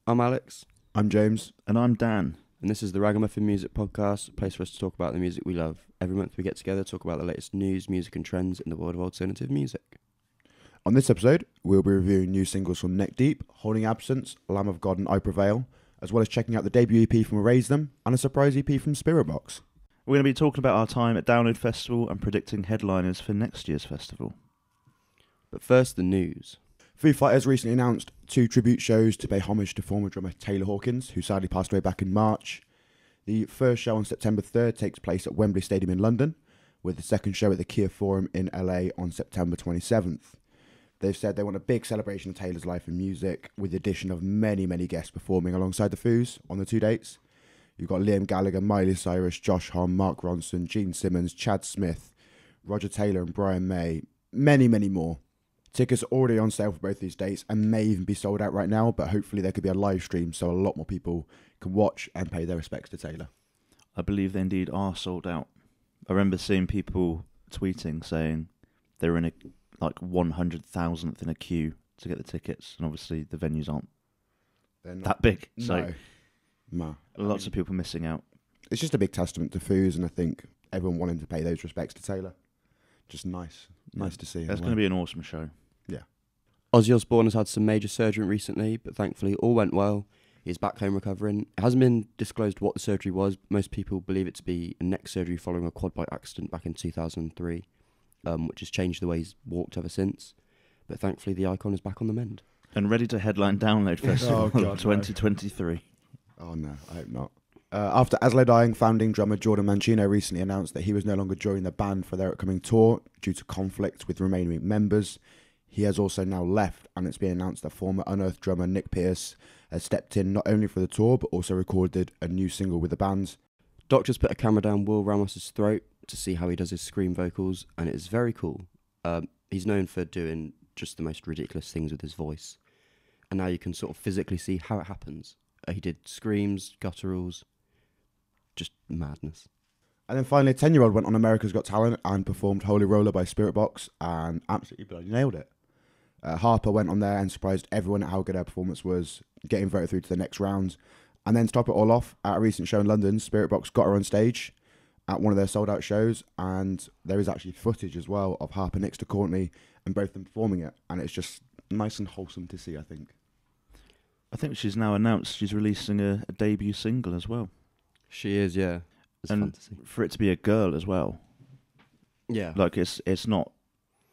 I'm Alex. I'm James. And I'm Dan. And this is the RAGAMUFFIN Music Podcast, a place for us to talk about the music we love. Every month we get together to talk about the latest news, music and trends in the world of alternative music. On this episode, we'll be reviewing new singles from Neck Deep, Holding Absence, Lamb of God and I Prevail, as well as checking out the debut EP from Raise Them and a surprise EP from Birdbox. We're going to be talking about our time at Download Festival and predicting headliners for next year's festival. But first, the news. Foo Fighters recently announced 2 tribute shows to pay homage to former drummer Taylor Hawkins, who sadly passed away back in March. The first show on September 3rd takes place at Wembley Stadium in London, with the second show at the Kia Forum in LA on September 27th. They've said they want a big celebration of Taylor's life and music, with the addition of many, many guests performing alongside the Foos on the 2 dates. You've got Liam Gallagher, Miley Cyrus, Josh Homme, Mark Ronson, Gene Simmons, Chad Smith, Roger Taylor and Brian May. Many, many more. Tickets are already on sale for both these dates and may even be sold out right now, but hopefully there could be a live stream so a lot more people can watch and pay their respects to Taylor. I believe they indeed are sold out. I remember seeing people tweeting saying they were in a 100,000th in a queue to get the tickets, and obviously the venues aren't that big, so lots of people missing out. It's just a big testament to Foos, and I think everyone wanting to pay those respects to Taylor. Just nice to see. That's going to be an awesome show. Yeah. Ozzy Osbourne has had some major surgery recently, but thankfully all went well. He's back home recovering. It hasn't been disclosed what the surgery was. Most people believe it to be a neck surgery following a quad bike accident back in 2003, which has changed the way he's walked ever since. But thankfully the icon is back on the mend. And ready to headline Download Festival 2023. Oh no, I hope not. After Aslo dying, founding drummer Jordan Mancino recently announced that he was no longer joining the band for their upcoming tour due to conflict with remaining members. He has also now left, and it's been announced that former Unearthed drummer Nick Pierce has stepped in not only for the tour, but also recorded a new single with the band. Doctors put a camera down Will Ramos's throat to see how he does his scream vocals, and it is very cool. He's known for doing just the most ridiculous things with his voice, and now you can sort of physically see how it happens. He did screams, gutturals, just madness. And then finally, a 10-year-old went on America's Got Talent and performed Holy Roller by Spiritbox and absolutely bloody nailed it. Harper went on there and surprised everyone at how good her performance was, getting voted through to the next round. And then to top it all off, at a recent show in London, Spiritbox got her on stage at one of their sold-out shows, and there is actually footage as well of Harper next to Courtney and both of them performing it, and it's just nice and wholesome to see, I think. I think she's now announced she's releasing a debut single as well. She is, yeah. It's and fantasy. For it to be a girl as well. Yeah. Like, it's not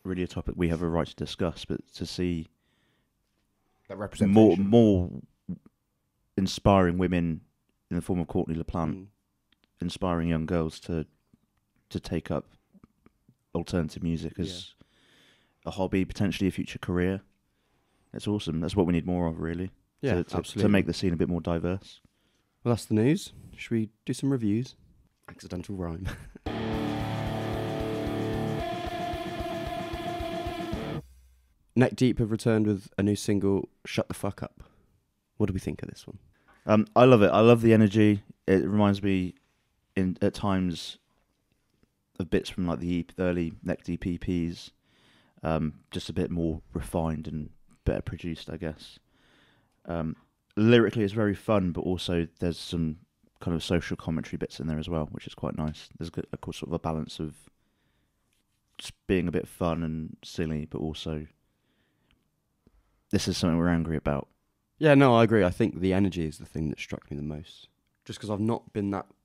really a topic we have a right to discuss, but to see That representation. more inspiring women in the form of Courtney LaPlante, inspiring young girls to take up alternative music as a hobby, potentially a future career. It's awesome. That's what we need more of, really. Yeah, absolutely. To make the scene a bit more diverse. Well, that's the news. Should we do some reviews? Accidental rhyme. Neck Deep have returned with a new single, Shut the Fuck Up. What do we think of this one? I love it. I love the energy. It reminds me at times of bits from like the early Neck Deep EPs. Just a bit more refined and better produced, I guess. Lyrically, it's very fun, but also there's some kind of social commentary bits in there as well, which is quite nice. There's a sort of a balance of just being a bit fun and silly, but also this is something we're angry about. Yeah, no, I agree. I think the energy is the thing that struck me the most. Just because I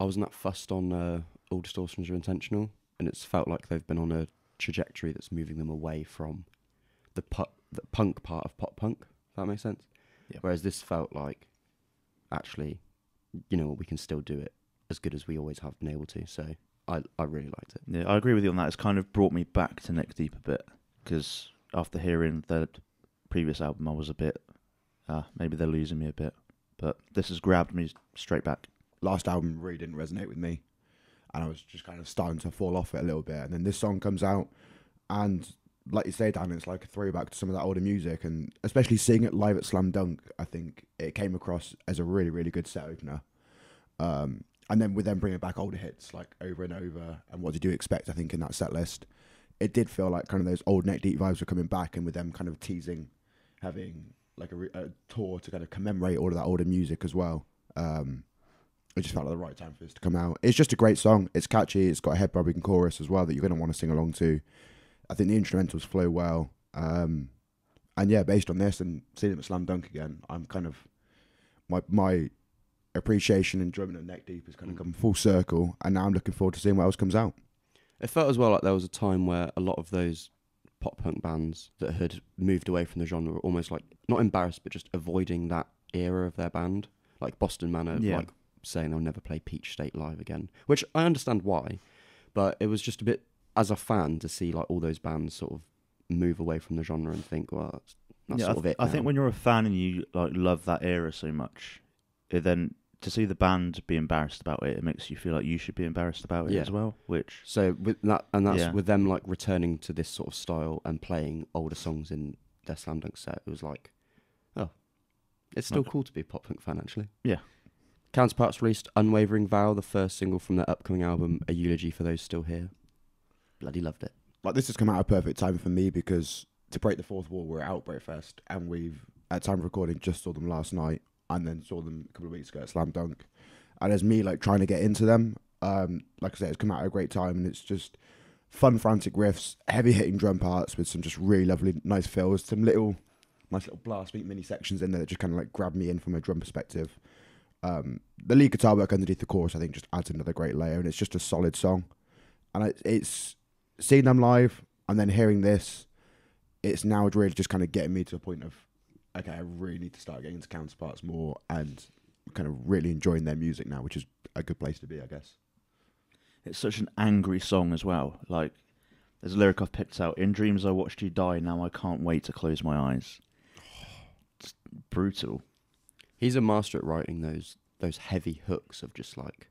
wasn't that fussed on All Distortions Are Intentional, and it's felt like they've been on a trajectory that's moving them away from the punk part of pop punk, if that makes sense. Yeah. Whereas this felt like, actually, you know what, we can still do it as good as we always have been able to. So I really liked it. Yeah, I agree with you on that. It's kind of brought me back to Neck Deep a bit, because after hearing the previous album, I was a bit, maybe they're losing me a bit. But this has grabbed me straight back. Last album really didn't resonate with me, and I was just kind of starting to fall off it a little bit. And then this song comes out, and like you say, Dan, it's like a throwback to some of that older music, and especially seeing it live at Slam Dunk, I think it came across as a really, really good set opener. And then with them bringing back older hits like Over and Over and What Did You Expect, I think, in that set list, it did feel like kind of those old Neck Deep vibes were coming back, and with them kind of teasing having like a tour to kind of commemorate all of that older music as well. It just felt like the right time for this to come out. It's just a great song. It's catchy. It's got a head-bobbing chorus as well that you're going to want to sing along to. I think the instrumentals flow well. And yeah, based on this and seeing it at Slam Dunk again, I'm kind of my appreciation and enjoyment of Neck Deep has kind of come full circle, and now I'm looking forward to seeing what else comes out. It felt as well like there was a time where a lot of those pop punk bands that had moved away from the genre were almost like not embarrassed but just avoiding that era of their band, like Boston Manor, like saying they'll never play Peach State live again, which I understand why, but it was just a bit, as a fan, to see like all those bands sort of move away from the genre and think, well, that's sort of it I now. think when you're a fan and you like love that era so much, then to see the band be embarrassed about it, it makes you feel like you should be embarrassed about it as well. Which with that, and that's with them like returning to this sort of style and playing older songs in their Slam Dunk set. It was like, oh, it's still cool to be a pop punk fan, actually. Yeah. Counterparts released "Unwavering Vow," the first single from their upcoming album, a eulogy for those still here. Bloody loved it. Like, this has come out at a perfect time for me because to break the fourth wall, we're at Outbreak Fest, and we've, at time of recording, just saw them last night, and then saw them a couple of weeks ago at Slam Dunk. And as me, like, trying to get into them, like I said, it's come out at a great time, and it's just fun, frantic riffs, heavy-hitting drum parts with some just really lovely, nice fills, some nice little blast beat mini sections in there that just kind of, like, grab me in from a drum perspective. The lead guitar work underneath the chorus, I think, just adds another great layer, and it's just a solid song. And it's seeing them live, and then hearing this, it's now really just kind of getting me to a point of, okay, I really need to start getting into Counterparts more and kind of really enjoying their music now, which is a good place to be, I guess. it's such an angry song as well. Like, there's a lyric I've picked out: "In dreams I watched you die, now I can't wait to close my eyes." It's brutal. He's a master at writing those heavy hooks of just like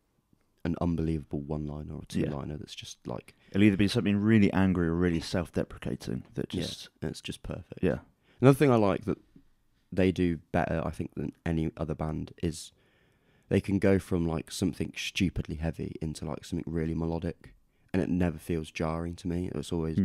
an unbelievable one-liner or two-liner that's just like... It'll either be something really angry or really self-deprecating that just... Yeah, it's just perfect. Yeah. Another thing I like that they do better, I think, than any other band is they can go from like something stupidly heavy into like something really melodic, and it never feels jarring to me. It's always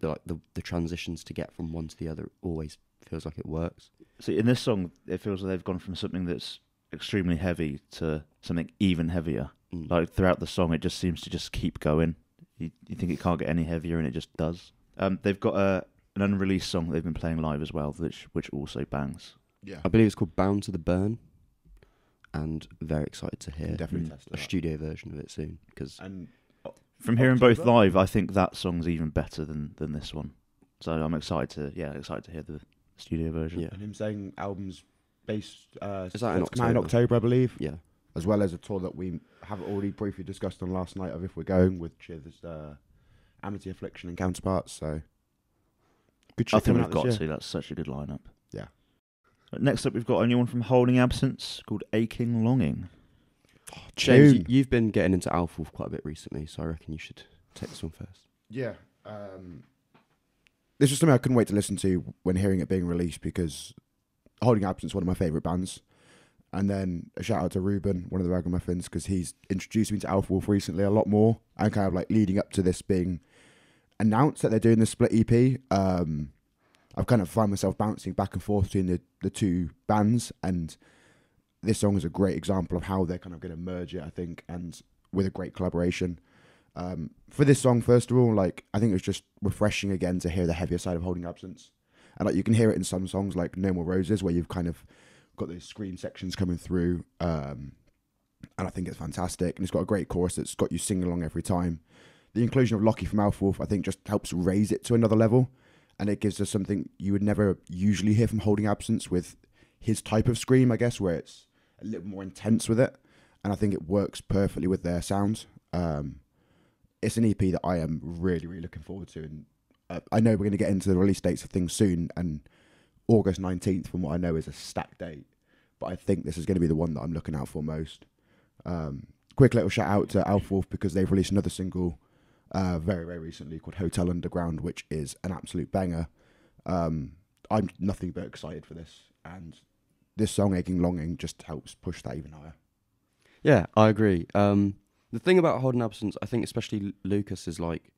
the transitions to get from one to the other always feels like it works. See, in this song, it feels like they've gone from something that's extremely heavy to something even heavier. Like, throughout the song, it just seems to just keep going. You think it can't get any heavier, and it just does. They've got an unreleased song they've been playing live as well, which also bangs. Yeah, I believe it's called "Bound to the Burn," and very excited to hear definitely test a studio version of it soon. Because from hearing both live, I think that song's even better than this one. So I'm excited to hear the studio version. Yeah. And him saying albums based Is that in October, I believe. Yeah. As well as a tour that we have already briefly discussed on last night of If We're Going, which is Amity Affliction and Counterparts. So good shit. I think coming we've out got this to. year. That's such a good lineup. Yeah. Next up, we've got a new one from Holding Absence called "Aching Longing." James, Tune. you've been getting into Alpha Wolf quite a bit recently, so I reckon you should take this one first. Yeah. This was something I couldn't wait to listen to when hearing it being released, because Holding Absence is one of my favourite bands. And then a shout out to Ruben, one of the Ragamuffins, because he's introduced me to Alpha Wolf recently a lot more, and kind of like leading up to this being announced that they're doing this split EP. I've kind of found myself bouncing back and forth between the two bands, and this song is a great example of how they're kind of going to merge it, I think, and with a great collaboration. For this song, first of all, like, I think it was just refreshing again to hear the heavier side of Holding Absence. And like, you can hear it in some songs like No More Roses, where you've kind of got those scream sections coming through, and I think it's fantastic, and it's got a great chorus that's got you singing along every time. The inclusion of Lockie from Alpha Wolf, I think, just helps raise it to another level, and it gives us something you would never usually hear from Holding Absence with his type of scream, I guess, where it's a little more intense with it, and I think it works perfectly with their sound. It's an EP that I am really, really looking forward to, and I know we're going to get into the release dates of things soon, and August 19th, from what I know, is a stacked date, but I think this is going to be the one that I'm looking out for most. Quick little shout out to Alpha Wolf, because they've released another single very, very recently called Hotel Underground, which is an absolute banger. I'm nothing but excited for this, and this song, Aching Longing, just helps push that even higher. Yeah, I agree. The thing about Holding Absence, I think especially Lucas, is like,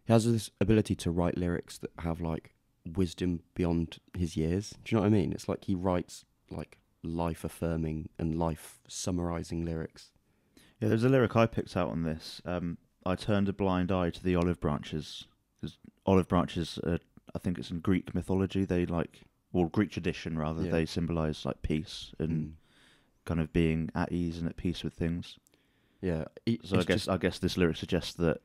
he has this ability to write lyrics that have like wisdom beyond his years. Do you know what I mean? It's like he writes like life affirming and life summarizing lyrics. Yeah, there's a lyric I picked out on this. I turned a blind eye to the olive branches, because olive branches, I think it's in Greek mythology. They Greek tradition rather. Yeah. They symbolise like peace and kind of being at ease and at peace with things. Yeah. So I guess this lyric suggests that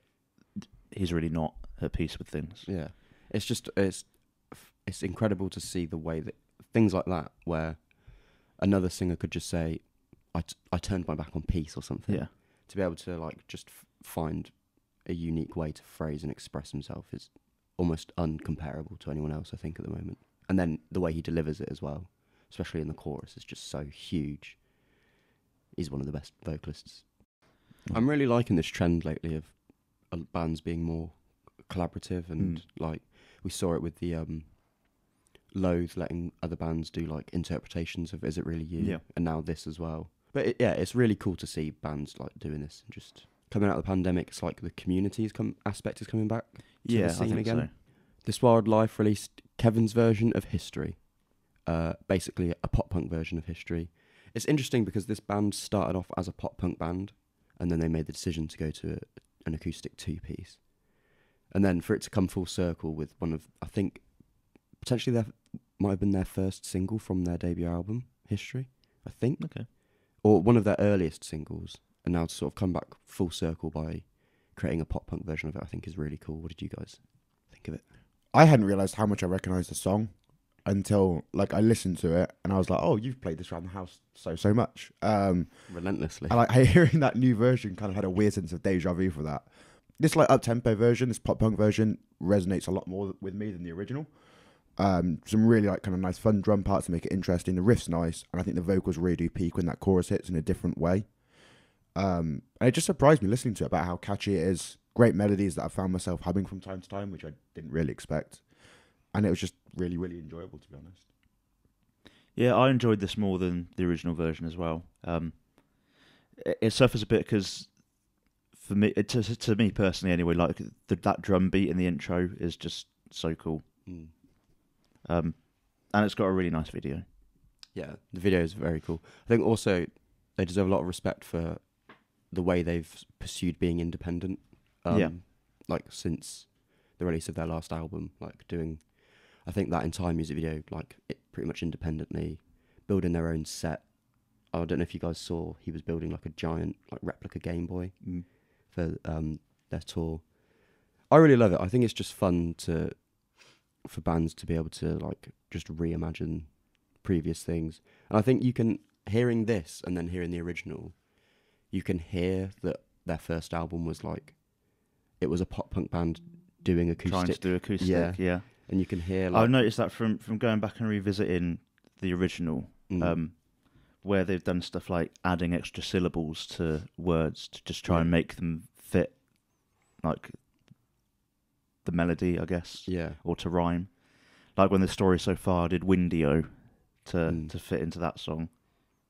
he's really not at peace with things. Yeah. It's incredible to see the way that things like that, where another singer could just say, I turned my back on peace or something. Yeah. To be able to like just find a unique way to phrase and express himself is almost uncomparable to anyone else, I think, at the moment. And then the way he delivers it as well, especially in the chorus, is just so huge. He's one of the best vocalists. I'm really liking this trend lately of bands being more collaborative, and like we saw it with the Loathe letting other bands do like interpretations of Is It Really You? Yeah. And now this as well. But it's really cool to see bands like doing this and just coming out of the pandemic. It's like the community's aspect is coming back to the scene I think again. so. This Wildlife released Kevin's version of History, basically a pop punk version of History. It's interesting because this band started off as a pop punk band, and then they made the decision to go to an acoustic 2-piece. And then for it to come full circle with one of, I think, potentially that might have been their first single from their debut album, History, I think. Okay. Or one of their earliest singles, and now to sort of come back full circle by creating a pop punk version of it, I think is really cool. What did you guys think of it? I hadn't realised how much I recognised the song until like I listened to it and I was like, oh, you've played this around the house so much. Relentlessly. I like hearing that new version kind of had a weird sense of deja vu for that. This like up-tempo version, this pop punk version resonates a lot more with me than the original. Some really like kind of nice fun drum parts to make it interesting. The riff's nice, and I think the vocals really do peak when that chorus hits in a different way. And it just surprised me listening to it about how catchy it is. Great melodies that I found myself humming from time to time, which I didn't really expect. And it was just really, really enjoyable, to be honest. Yeah, I enjoyed this more than the original version as well. It suffers a bit because, for me, to me personally anyway, like that drum beat in the intro is just so cool. And it's got a really nice video. Yeah, the video is very cool. I think also they deserve a lot of respect for the way they've pursued being independent. Like since the release of their last album, like doing, I think that entire music video, like it pretty much independently, building their own set. I don't know if you guys saw, he was building like a giant like replica Game Boy for their tour. I really love it. I think it's just fun for bands to be able to like just reimagine previous things. And I think you can, hearing this and then hearing the original, you can hear that their first album was like, it was a pop punk band doing acoustic. Trying to do acoustic, yeah. And you can hear like... I've noticed that from going back and revisiting the original, where they've done stuff like adding extra syllables to words to just try and make them fit like the melody, I guess. Yeah. Or to rhyme. Like when The Story So Far did Windio to fit into that song.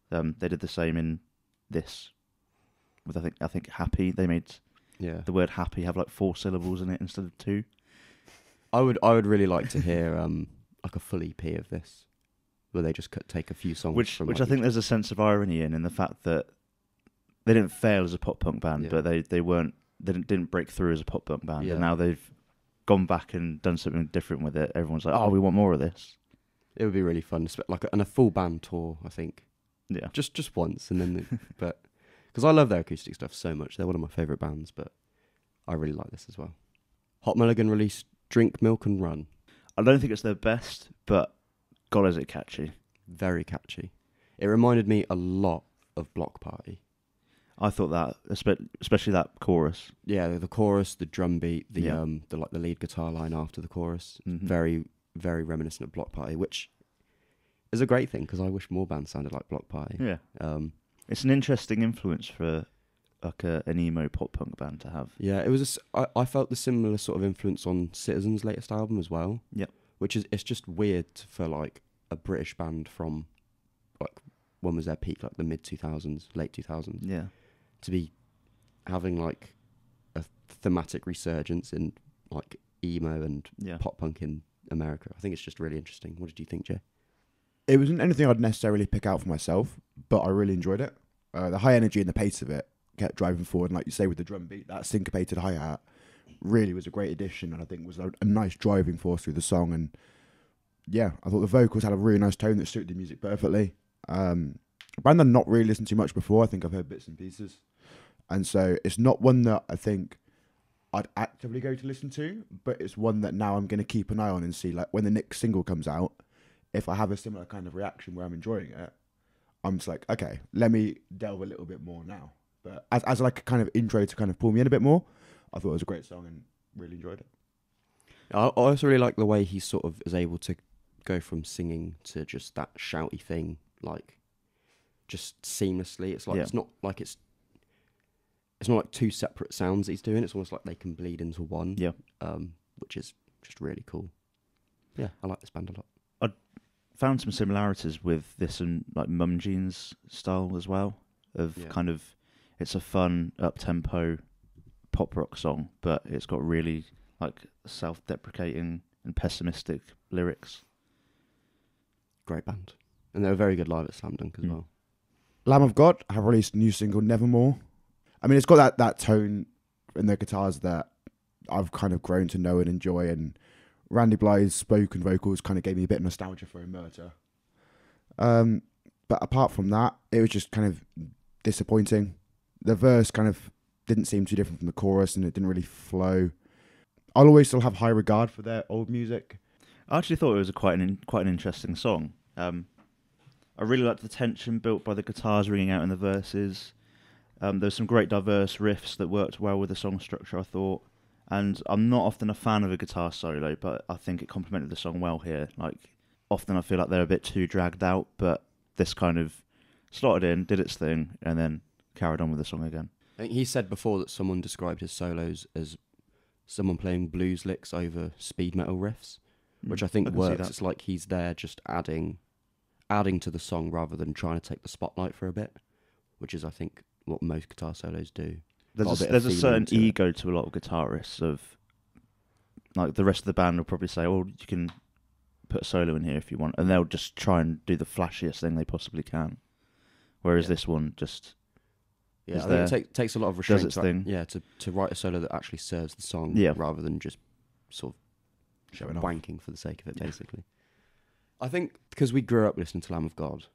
They did the same in this. With I think Happy, they made the word happy have like 4 syllables in it instead of 2. I would really like to hear like a full EP of this, where they just take a few songs which like I think there's a sense of irony in the fact that they didn't fail as a pop punk band, but they didn't break through as a pop punk band, and now they've gone back and done something different with it. Everyone's like, oh, we want more of this. It would be really fun, like a full band tour, I think. Yeah, just once, and then but because I love their acoustic stuff so much, they're one of my favourite bands. But I really like this as well. Hot Mulligan released Drink, Milk and Run. I don't think it's their best, but God, is it catchy. Very catchy. It reminded me a lot of Block Party. I thought that, especially that chorus. Yeah, the chorus, the drum beat, the lead guitar line after the chorus, very, very reminiscent of Block Party, which is a great thing because I wish more bands sounded like Block Party. Yeah, it's an interesting influence for like an emo pop punk band to have. Yeah, it was. I felt the similar sort of influence on Citizen's latest album as well. Yep. Which is, it's just weird for like a British band from like, when was their peak, like the mid 2000s, late 2000s. Yeah. To be having like a thematic resurgence in like emo and pop punk in America. I think it's just really interesting. What did you think, Jay? It wasn't anything I'd necessarily pick out for myself, but I really enjoyed it. The high energy and the pace of it kept driving forward, and like you say with the drum beat, that syncopated hi-hat really was a great addition, and I think was a nice driving force through the song. And yeah, I thought the vocals had a really nice tone that suited the music perfectly. A band I've not really listened to much before. I think I've heard bits and pieces, and so it's not one that I think I'd actively go to listen to, but it's one that now I'm going to keep an eye on and see, like, when the next single comes out, if I have a similar kind of reaction where I'm enjoying it, I'm just like, okay, let me delve a little bit more now. But as like a kind of intro to kind of pull me in a bit more, I thought it was a great song and really enjoyed it. I also really like the way he sort of is able to go from singing to just that shouty thing, like, just seamlessly. It's like, it's not like two separate sounds that he's doing. It's almost like they can bleed into one. Yeah. Which is just really cool. Yeah, I like this band a lot. I found some similarities with this and like Mum Jeans style as well. Kind of, it's a fun up tempo pop rock song, but it's got really like self-deprecating and pessimistic lyrics. Great band, and they were very good live at Slam Dunk as well. Lamb of God have released a new single, Nevermore. I mean, it's got that tone in their guitars that I've kind of grown to know and enjoy, and Randy Blythe's spoken vocals kind of gave me a bit of nostalgia for Omerta. But apart from that, it was just kind of disappointing. The verse kind of didn't seem too different from the chorus, and it didn't really flow. I'll always still have high regard for their old music. I actually thought it was quite an interesting song. I really liked the tension built by the guitars ringing out in the verses. There's some great diverse riffs that worked well with the song structure, I thought. And I'm not often a fan of a guitar solo, but I think it complemented the song well here. Like, often I feel like they're a bit too dragged out, but this kind of slotted in, did its thing, and then carried on with the song again. I think he said before that someone described his solos as someone playing blues licks over speed metal riffs, which I think works. It's like he's there just adding to the song rather than trying to take the spotlight for a bit, which is, I think, what most guitar solos do. There's a certain ego to a lot of guitarists of, like, the rest of the band will probably say, oh, you can put a solo in here if you want, and they'll just try and do the flashiest thing they possibly can. Whereas this one just I think it takes a lot of restraint. Does its thing. Yeah, to write a solo that actually serves the song rather than just sort of Showing wanking for the sake of it, basically. I think because we grew up listening to Lamb of God,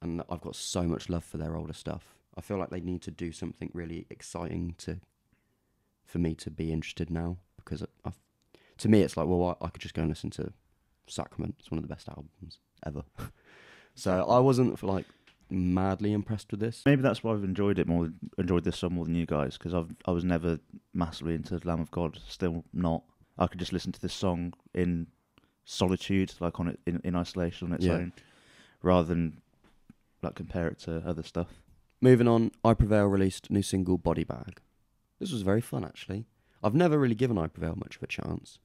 and I've got so much love for their older stuff, I feel like they need to do something really exciting for me to be interested now. Because to me, it's like, well, I could just go and listen to Sacrament. It's one of the best albums ever. So I wasn't like madly impressed with this. Maybe that's why I've enjoyed this song more than you guys, because I was never massively into Lamb of God. Still not. I could just listen to this song in solitude, like on it in isolation on its own, rather than like compare it to other stuff. Moving on, I Prevail released a new single, Body Bag. This was very fun, actually. I've never really given I Prevail much of a chance.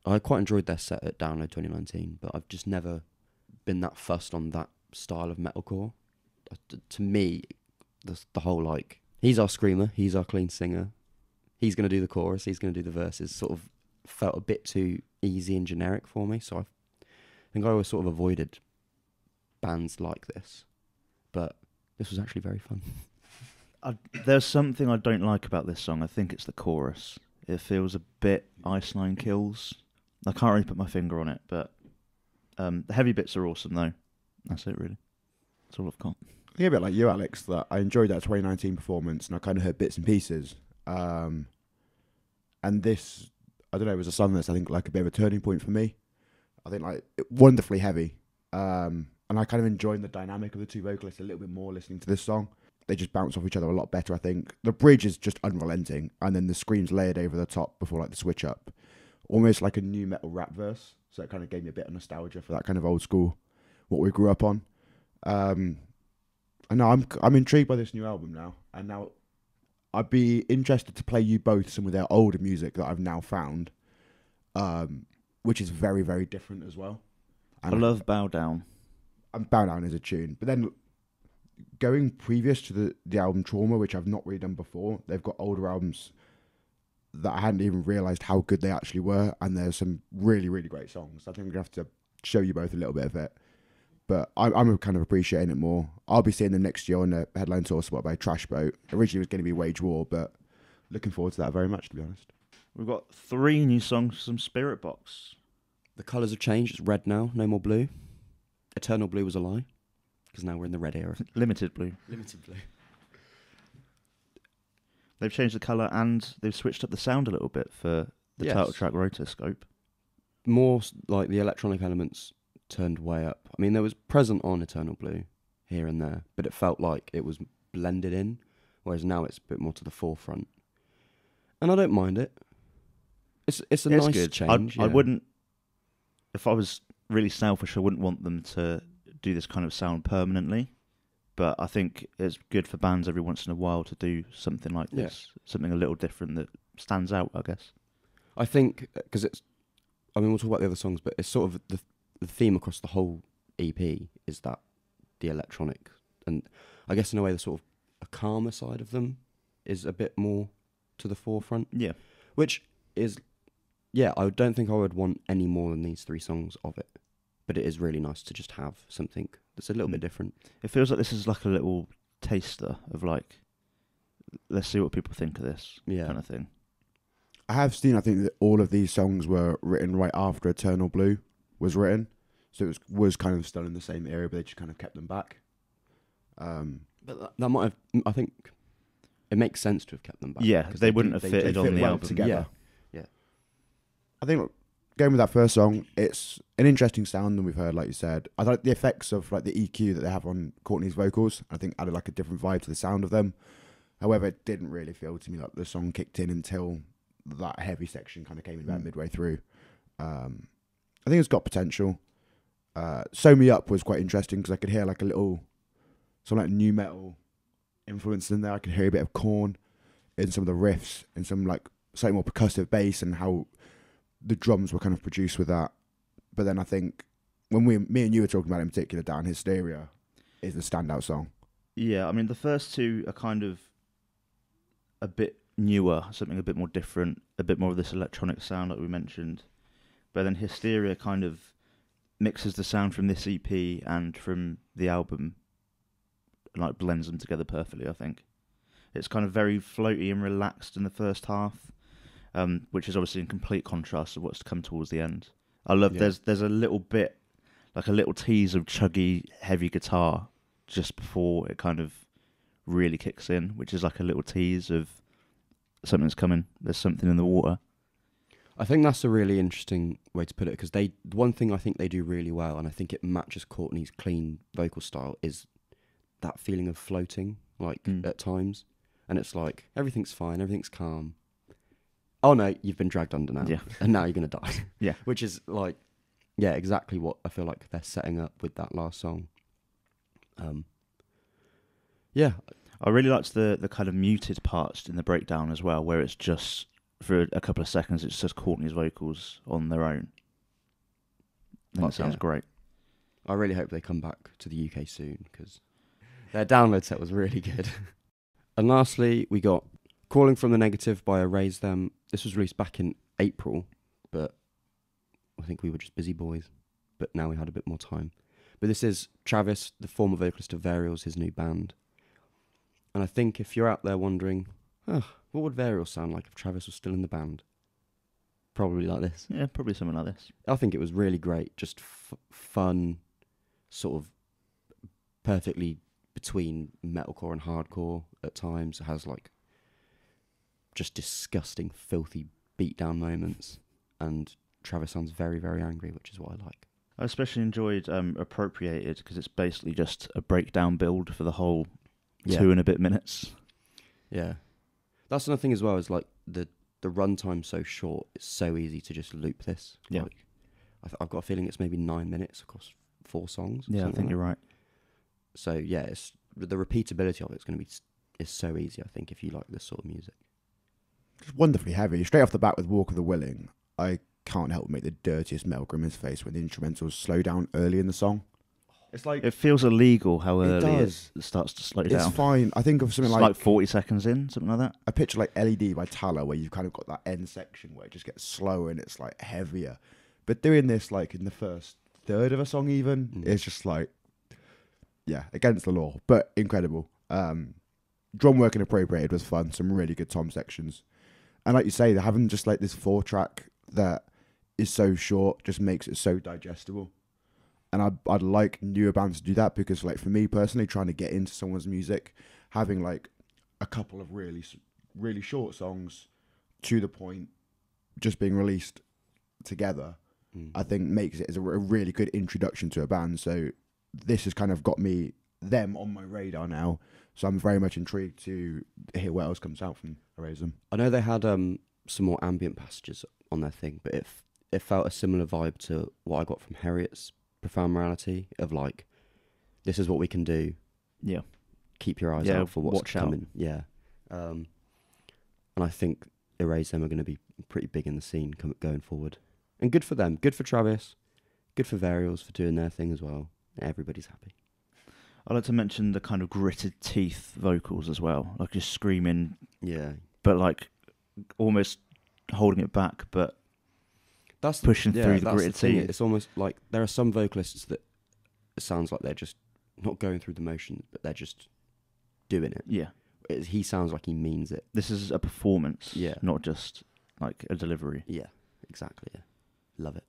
I quite enjoyed their set at Download 2019, but I've just never been that fussed on that style of metalcore. To me, the whole, like, he's our screamer, he's our clean singer, he's going to do the chorus, he's going to do the verses, sort of felt a bit too easy and generic for me, so I think I always sort of avoided bands like this. But this was actually very fun. There's something I don't like about this song. I think it's the chorus. It feels a bit Ice Nine Kills. I can't really put my finger on it, but the heavy bits are awesome, though. That's it, really. That's all I've got. Yeah, a bit like you, Alex, that I enjoyed that 2019 performance, and I kind of heard bits and pieces. And this, I don't know, it was a song that's, I think, like a bit of a turning point for me. I think, like, wonderfully heavy. And I kind of enjoyed the dynamic of the two vocalists a little bit more listening to this song. They just bounce off each other a lot better, I think. The bridge is just unrelenting, and then the screams layered over the top before, like, the switch up. Almost like a new metal rap verse. So it kind of gave me a bit of nostalgia for that kind of old school, what we grew up on. And now I'm intrigued by this new album now. And now I'd be interested to play you both some of their older music that I've now found, which is very, very different as well. And I love Bow Down. And Bow Down is a tune. But then going previous to the album Trauma, which I've not really done before, they've got older albums that I hadn't even realised how good they actually were, and there's some really, really great songs. I think I'm going to have to show you both a little bit of it. But I'm kind of appreciating it more. I'll be seeing them next year on the headline tour spot by Trash Boat. Originally it was going to be Wage War, but looking forward to that very much, to be honest. We've got 3 new songs from Birdbox. The colours have changed. It's red now, no more blue. Eternal Blue was a lie, because now we're in the red era. Limited blue. Limited blue. They've changed the colour and they've switched up the sound a little bit for the title track rotoscope. More like the electronic elements turned way up. I mean, there was present on Eternal Blue here and there, but it felt like it was blended in, whereas now it's a bit more to the forefront. And I don't mind it. It's a nice good. change. I wouldn't, if I was really selfish, I wouldn't want them to do this kind of sound permanently. But I think it's good for bands every once in a while to do something like this, something a little different that stands out, I guess. I think, because we'll talk about the other songs, but it's sort of the theme across the whole EP is that the electronic, and I guess in a way the sort of a calmer side of them is a bit more to the forefront. Yeah. Which is, I don't think I would want any more than these 3 songs of it. But it is really nice to just have something that's a little bit different. It feels like this is like a little taster of like, let's see what people think of this kind of thing. I think that all of these songs were written right after Eternal Blue was written. So it was kind of still in the same area, but they just kind of kept them back. But that might have, I think, it makes sense to have kept them back. Yeah, they wouldn't have fitted on the album together. Yeah. I think going with that first song, it's an interesting sound than we've heard, like you said. I like the effects of like the EQ that they have on Courtney's vocals. I think added like a different vibe to the sound of them. However, it didn't really feel to me like the song kicked in until that heavy section kind of came in about midway through. I think it's got potential. Sew Me Up was quite interesting because I could hear like a little, some like new metal influence in there. I could hear a bit of Korn in some of the riffs and some like slightly more percussive bass and how the drums were kind of produced with that. But then I think when me and you were talking about it in particular, Dan, Hysteria is the standout song. Yeah, I mean, the first 2 are kind of a bit newer, something a bit more different, a bit more of this electronic sound like we mentioned. But then Hysteria kind of mixes the sound from this EP and from the album, and like blends them together perfectly, I think. It's kind of very floaty and relaxed in the first half, which is obviously in complete contrast to what's to come towards the end. I love there's a little bit, like a little tease of chuggy, heavy guitar just before it kind of really kicks in, which is like a little tease of something's coming. There's something in the water. I think that's a really interesting way to put it, because one thing I think they do really well, and I think it matches Courtney's clean vocal style, is that feeling of floating, like at times. And it's like, everything's fine, everything's calm. Oh no, you've been dragged under now. Yeah. And now you're going to die. Yeah. Which is like, exactly what I feel like they're setting up with that last song. I really liked the kind of muted parts in the breakdown as well, where it's just, for a couple of seconds, it's just Courtney's vocals on their own. And it sounds great. I really hope they come back to the UK soon, because their download set was really good. And lastly, we got Calling from the Negative by Erase Them. This was released back in April, but I think we were just busy boys. But now we had a bit more time. But this is Travis, the former vocalist of Varials, his new band. And I think if you're out there wondering, what would Varials sound like if Travis was still in the band? Probably like this. Yeah, probably something like this. I think it was really great. Just fun, sort of perfectly between metalcore and hardcore at times. It has like just disgusting, filthy beatdown moments. And Travis sounds very, very angry, which is what I like. I especially enjoyed Appropriated, because it's basically just a breakdown build for the whole 2 and a bit minutes. Yeah. That's another thing as well, is like the runtime's so short, it's so easy to just loop this. Yeah. Like, I've got a feeling it's maybe 9 minutes across 4 songs. Yeah, I think you're right. So yeah, it's the repeatability of it's going to be is so easy, I think, if you like this sort of music. It's wonderfully heavy. Straight off the bat with Walk of the Willing, I can't help but make the dirtiest metal grin in his face when the instrumentals slow down early in the song. It's like It feels illegal how It early does. it starts to slow it's down. fine. I think of something It's like like 40 seconds in, something like that. a picture like LED by Tala, where you've kind of got that end section where it just gets slower and it's like heavier. But doing this like in the first third of a song, even it's just like, yeah, against the law, but incredible. Drum work and appropriated was fun. Some really good tom sections, and like you say, they're having just like this 4-track that is so short, just makes it so digestible. And I'd like newer bands to do that, because like for me personally, trying to get into someone's music, having like a couple of really short songs to the point, just being released together, I think makes it as a really good introduction to a band. So this has kind of got them on my radar now. So I'm very much intrigued to hear what else comes out from Erasum. I know they had some more ambient passages on their thing, but it felt a similar vibe to what I got from Harriet's Profound Morality, of like, this is what we can do. Yeah. Keep your eyes Yeah, out for what's watch out. coming. Yeah. And I think Erasum are going to be pretty big in the scene going forward. And good for them. Good for Travis. Good for Varials for doing their thing as well. Everybody's happy. I'd like to mention the kind of gritted teeth vocals as well, like just screaming, Yeah. but like almost holding it back, but That's pushing through the gritted thing. teeth. It's almost like there are some vocalists that it sounds like they're just not going through the motions, but they're just doing it. Yeah. He sounds like he means it. This is a performance, Yeah. not just like a delivery. Yeah, exactly. Yeah. Love it.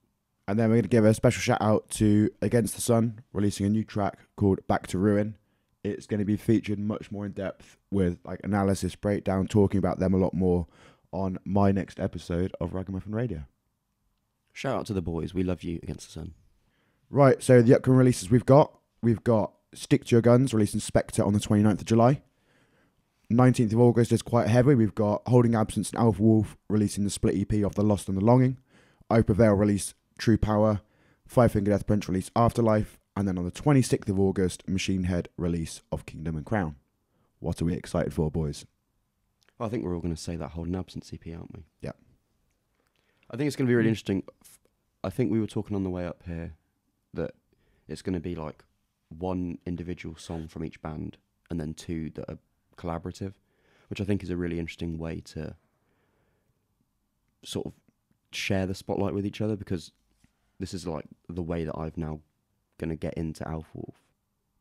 And then we're going to give a special shout out to Against the Sun, releasing a new track called Back to Ruin. It's going to be featured much more in depth with like analysis, breakdown, talking about them a lot more on my next episode of Ragamuffin Radio. Shout out to the boys. We love you, Against the Sun. Right, so the upcoming releases we've got Stick to Your Guns, releasing Spectre on the 29th of July. 19th of August is quite heavy. We've got Holding Absence and Alpha Wolf releasing the split EP of The Lost and the Longing. I Prevail release True Power. Five Finger Death Punch release Afterlife. And then on the 26th of August, Machine Head release of Kingdom and Crown. What are we excited for, boys? Well, I think we're all going to say that Holding Absence EP, aren't we? Yeah. I think it's going to be really interesting. I think we were talking on the way up here that it's going to be like one individual song from each band and then two that are collaborative, which I think is a really interesting way to sort of share the spotlight with each other, because this is like the way that I've now going to get into Alpha Wolf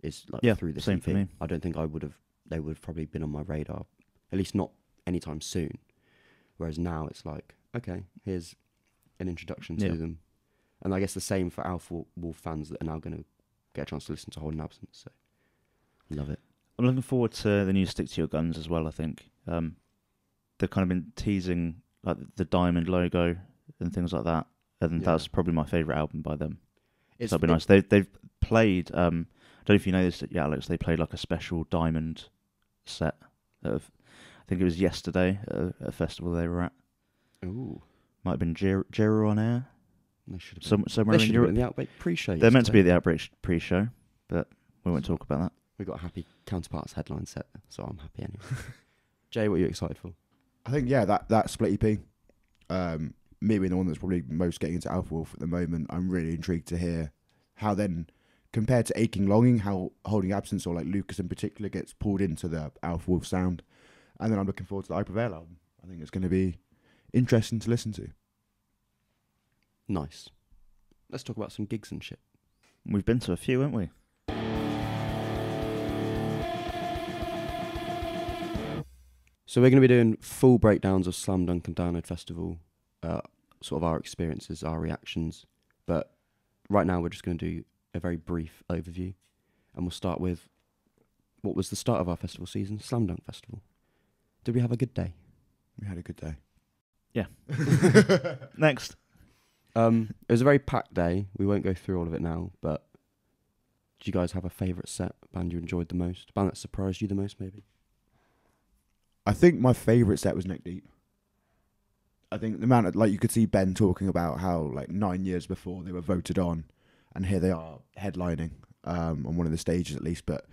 is like through this same EP. for me. I don't think they would have probably been on my radar, at least not anytime soon. Whereas now it's like, okay, here's an introduction to them. And I guess the same for Alpha Wolf fans that are now going to get a chance to listen to Holding Absence. So, love it. I'm looking forward to the new Stick to Your Guns as well, I think. They've kind of been teasing like the diamond logo and things like that. And that's probably my favourite album by them. So that'd be nice. They've played, I don't know if you know this yet, Alex, they played like a special diamond set of, I think it was yesterday at a festival they were at. Ooh. Might have been Gero on air. They should have been. Somewhere They in should have Europe. been in the Outbreak pre-show. They're meant to be at the Outbreak pre-show, but we won't talk about that. We got a happy Counterparts headline set, so I'm happy anyway. Jay, what are you excited for? I think, that split EP, me being the one that's probably most getting into Alpha Wolf at the moment, I'm really intrigued to hear how then, compared to Aching Longing, how Holding Absence or like Lucas in particular gets pulled into the Alpha Wolf sound. And then I'm looking forward to the I Prevail album. I think it's going to be interesting to listen to. Nice. Let's talk about some gigs and shit. We've been to a few, haven't we? So we're going to be doing full breakdowns of Slam Dunk and Download Festival, sort of our experiences, our reactions. But right now we're just going to do a very brief overview. And we'll start with what was the start of our festival season, Slam Dunk Festival. Did we have a good day? We had a good day. Yeah. Next. It was a very packed day. We won't go through all of it now, but do you guys have a favourite set, band you enjoyed the most, band that surprised you the most maybe? I think my favourite set was Neck Deep. I think the amount of, like, you could see Ben talking about how, like, 9 years before they were voted on, and here they are headlining on one of the stages at least, but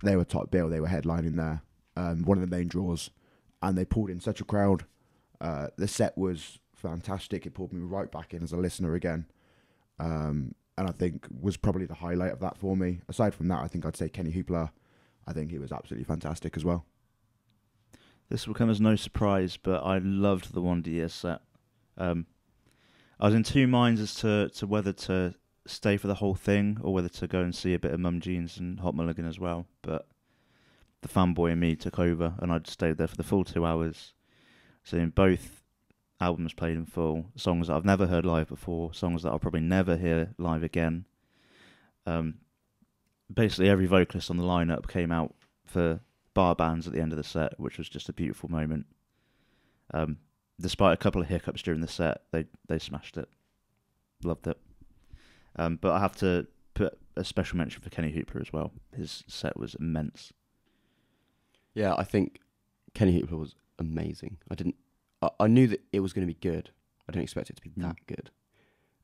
they were top bill, they were headlining there, one of the main draws, and they pulled in such a crowd. The set was fantastic. It pulled me right back in as a listener again. And and I think was probably the highlight of that for me. Aside from that, I think I'd say Kenny Hoopla. I think he was absolutely fantastic as well. This will come as no surprise, but I loved the Wonder Years set. I was in two minds as to whether to stay for the whole thing or whether to go and see a bit of Mum Jeans and Hot Mulligan as well. But the fanboy in me took over, and I'd stayed there for the full 2 hours. So in both albums played in full, songs that I've never heard live before, songs that I'll probably never hear live again. Basically every vocalist on the lineup came out for bar bands at the end of the set, which was just a beautiful moment. Despite a couple of hiccups during the set, they smashed it. Loved it. But I have to put a special mention for Kenny Hoopla as well. His set was immense. Yeah, I think Kenny Hoopla was amazing. I knew that it was going to be good. I didn't expect it to be that good.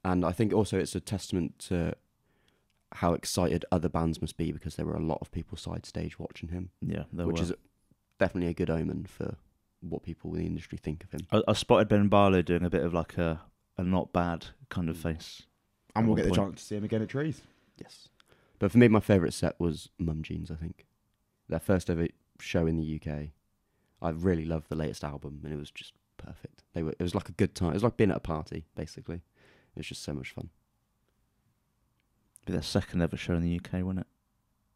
And I think also it's a testament to how excited other bands must be, because there were a lot of people side stage watching him. Yeah, which is definitely a good omen for what people in the industry think of him. I spotted Ben Barlow doing a bit of like a not bad kind of face. And we'll get the chance to see him again at Trees. Yes. But for me, my favourite set was Mum Jeans, I think. Their first ever show in the UK. I really loved the latest album, and it was just perfect. It was like a good time. It was like being at a party, basically. It was just so much fun. Be their second ever show in the UK, wasn't it?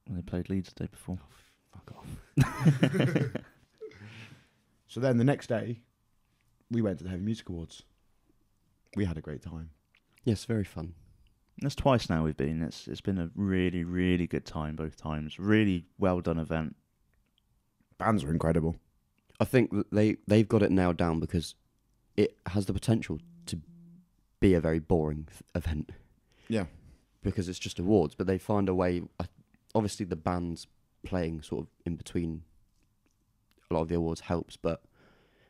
When they played Leeds the day before. Oh, fuck off. So then the next day, we went to the Heavy Music Awards. We had a great time. Yes, very fun. That's twice now we've been. It's been a really, really good time both times. Really well done event. Bands were incredible. I think that they've got it nailed down, because it has the potential to be a very boring event. Yeah. Because it's just awards, but they find a way. Obviously, the bands playing sort of in between a lot of the awards helps, but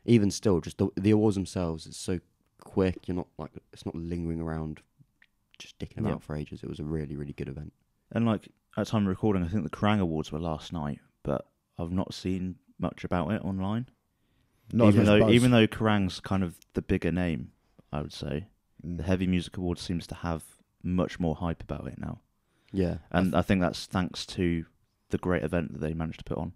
even still, just the awards themselves, it's so quick. It's not lingering around, just dicking about for ages. It was a really, really good event. And like at time of recording, I think the Kerrang Awards were last night, but I've not seen much about it online. Even though Kerrang's kind of the bigger name, I would say, the Heavy Music Awards seems to have much more hype about it now. Yeah. And I think that's thanks to the great event that they managed to put on.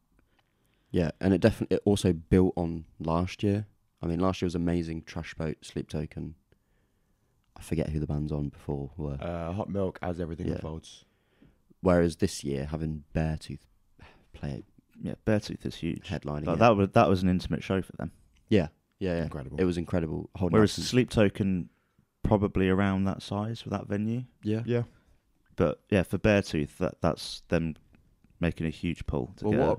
Yeah, and it also built on last year. I mean, last year was amazing. Trash Boat, Sleep Token. I forget who the bands on before were. Hot Milk, As Everything Unfolds. Whereas this year, having Beartooth play it. Yeah, Beartooth is huge. Headlining. Like that was an intimate show for them. Yeah. Incredible. It was incredible. Whereas Sleep Token, probably around that size for that venue. Yeah. But yeah, for Beartooth, that's them making a huge pull.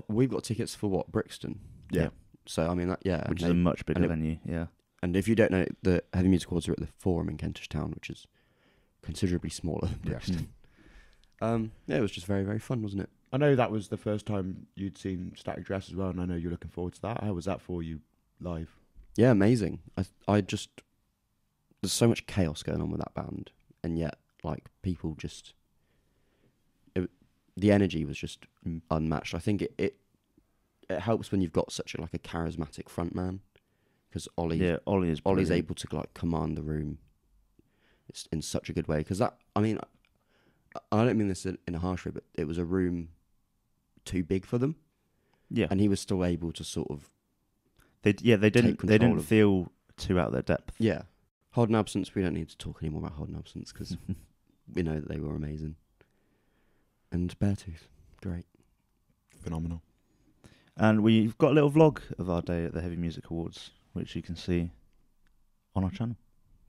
We've got tickets for Brixton. Yeah. So I mean, which is a much bigger venue. Yeah. And if you don't know, the Heavy Music Awards are at the Forum in Kentish Town, which is considerably smaller than Brixton. It was just very, very fun, wasn't it? I know that was the first time you'd seen Static Dress as well, and I know you're looking forward to that. How was that for you live? Yeah, amazing. I just there's so much chaos going on with that band, and yet like people just the energy was just unmatched. I think it helps when you've got such a charismatic frontman, because Ollie's brilliant. able to command the room. It's in such a good way, because that, I mean, I don't mean this in a harsh way, but it was a room too big for them. Yeah, and he was still able to sort of. They didn't feel too out of their depth. Yeah, Hold and Absence. We don't need to talk anymore about Hold and Absence, because we know that they were amazing. And Beartooth, great, phenomenal. And we've got a little vlog of our day at the Heavy Music Awards, which you can see on our channel.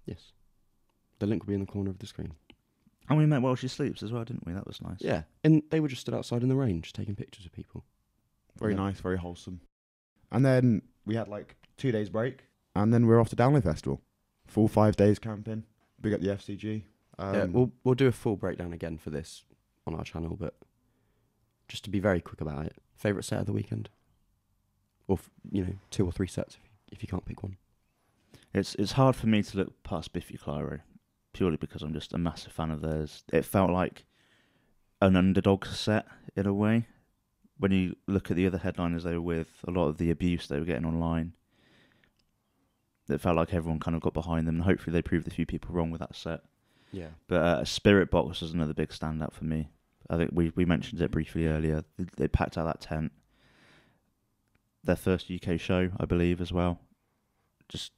Yes, the link will be in the corner of the screen. And we met while she sleeps as well, didn't we? That was nice. Yeah, and they were just stood outside in the rain, just taking pictures of people. Very nice, very wholesome. And then we had 2 days break, and then we're off to Download Festival. Full 5 days camping. Big up the FCG. We'll do a full breakdown again for this on our channel, but just to be very quick about it, favourite set of the weekend, or 2 or 3 sets if you can't pick one. It's hard for me to look past Biffy Clyro, purely because I'm just a massive fan of theirs. It felt like an underdog set in a way. When you look at the other headliners they were with, a lot of the abuse they were getting online, it felt like everyone kind of got behind them, and hopefully they proved a few people wrong with that set. Yeah. But Spirit Box was another big standout for me. I think we mentioned it briefly earlier. They packed out that tent. Their first UK show, I believe, as well. Just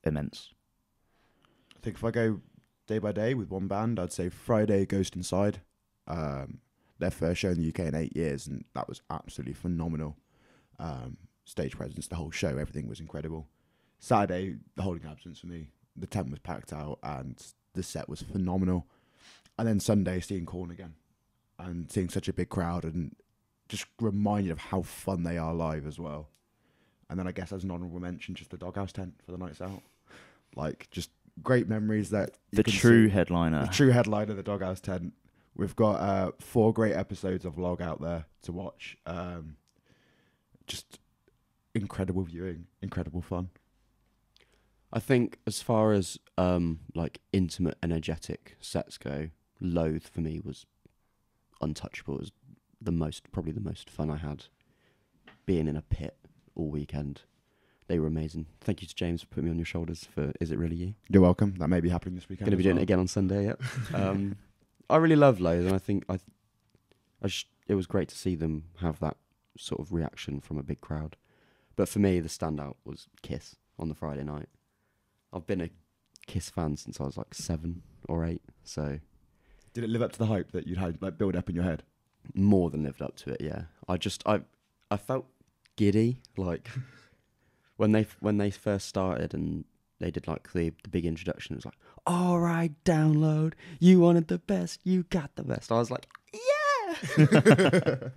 immense. I think if I go day by day with one band, I'd say Friday, Ghost Inside. Their first show in the UK in 8 years, and that was absolutely phenomenal. Stage presence, the whole show, everything was incredible. Saturday, The Holding Absence for me. The tent was packed out, and the set was phenomenal. And then Sunday, seeing Korn again, and seeing such a big crowd, and just reminded of how fun they are live as well. And then I guess as an honourable mention, just the Doghouse tent for the nights out. Like, just great memories that you The can true see. headliner. The true headliner, the Doghouse tent. We've got 4 great episodes of vlog out there to watch. Just incredible viewing, incredible fun. I think as far as like intimate, energetic sets go, Loathe for me was untouchable. It was probably the most fun I had being in a pit all weekend. They were amazing. Thank you to James for putting me on your shoulders for Is It Really You? You're welcome. That may be happening this weekend. Going to be doing it again on Sunday, yeah. I really love Loathe, and I think it was great to see them have that sort of reaction from a big crowd. But for me, the standout was Kiss on the Friday night. I've been a Kiss fan since I was like 7 or 8, so... Did it live up to the hype that you'd had like build up in your head? More than lived up to it, yeah. I felt giddy, like when they first started and they did like the big introduction. It was like, all right, Download, you wanted the best, you got the best. I was like, yeah.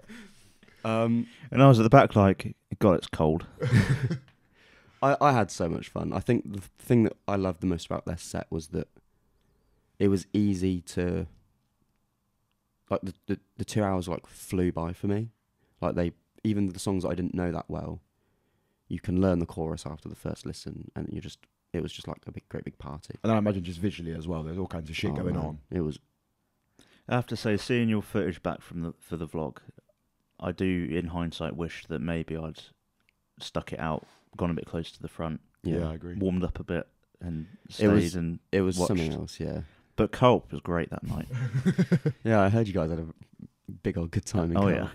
And I was at the back like, God, it's cold. I had so much fun. I think the thing that I loved the most about their set was that it was easy to, like the 2 hours like flew by for me. Like even the songs that I didn't know that well, you can learn the chorus after the first listen, and it was just like a great big party. And then I imagine just visually as well. There's all kinds of shit going on. It was. I have to say, seeing your footage back for the vlog, I do, in hindsight, wish that maybe I'd stuck it out, gone a bit close to the front. Yeah, I agree. Warmed up a bit and stayed and It was watched. something else, yeah. But Culp was great that night. Yeah, I heard you guys had a big old good time. Oh, yeah.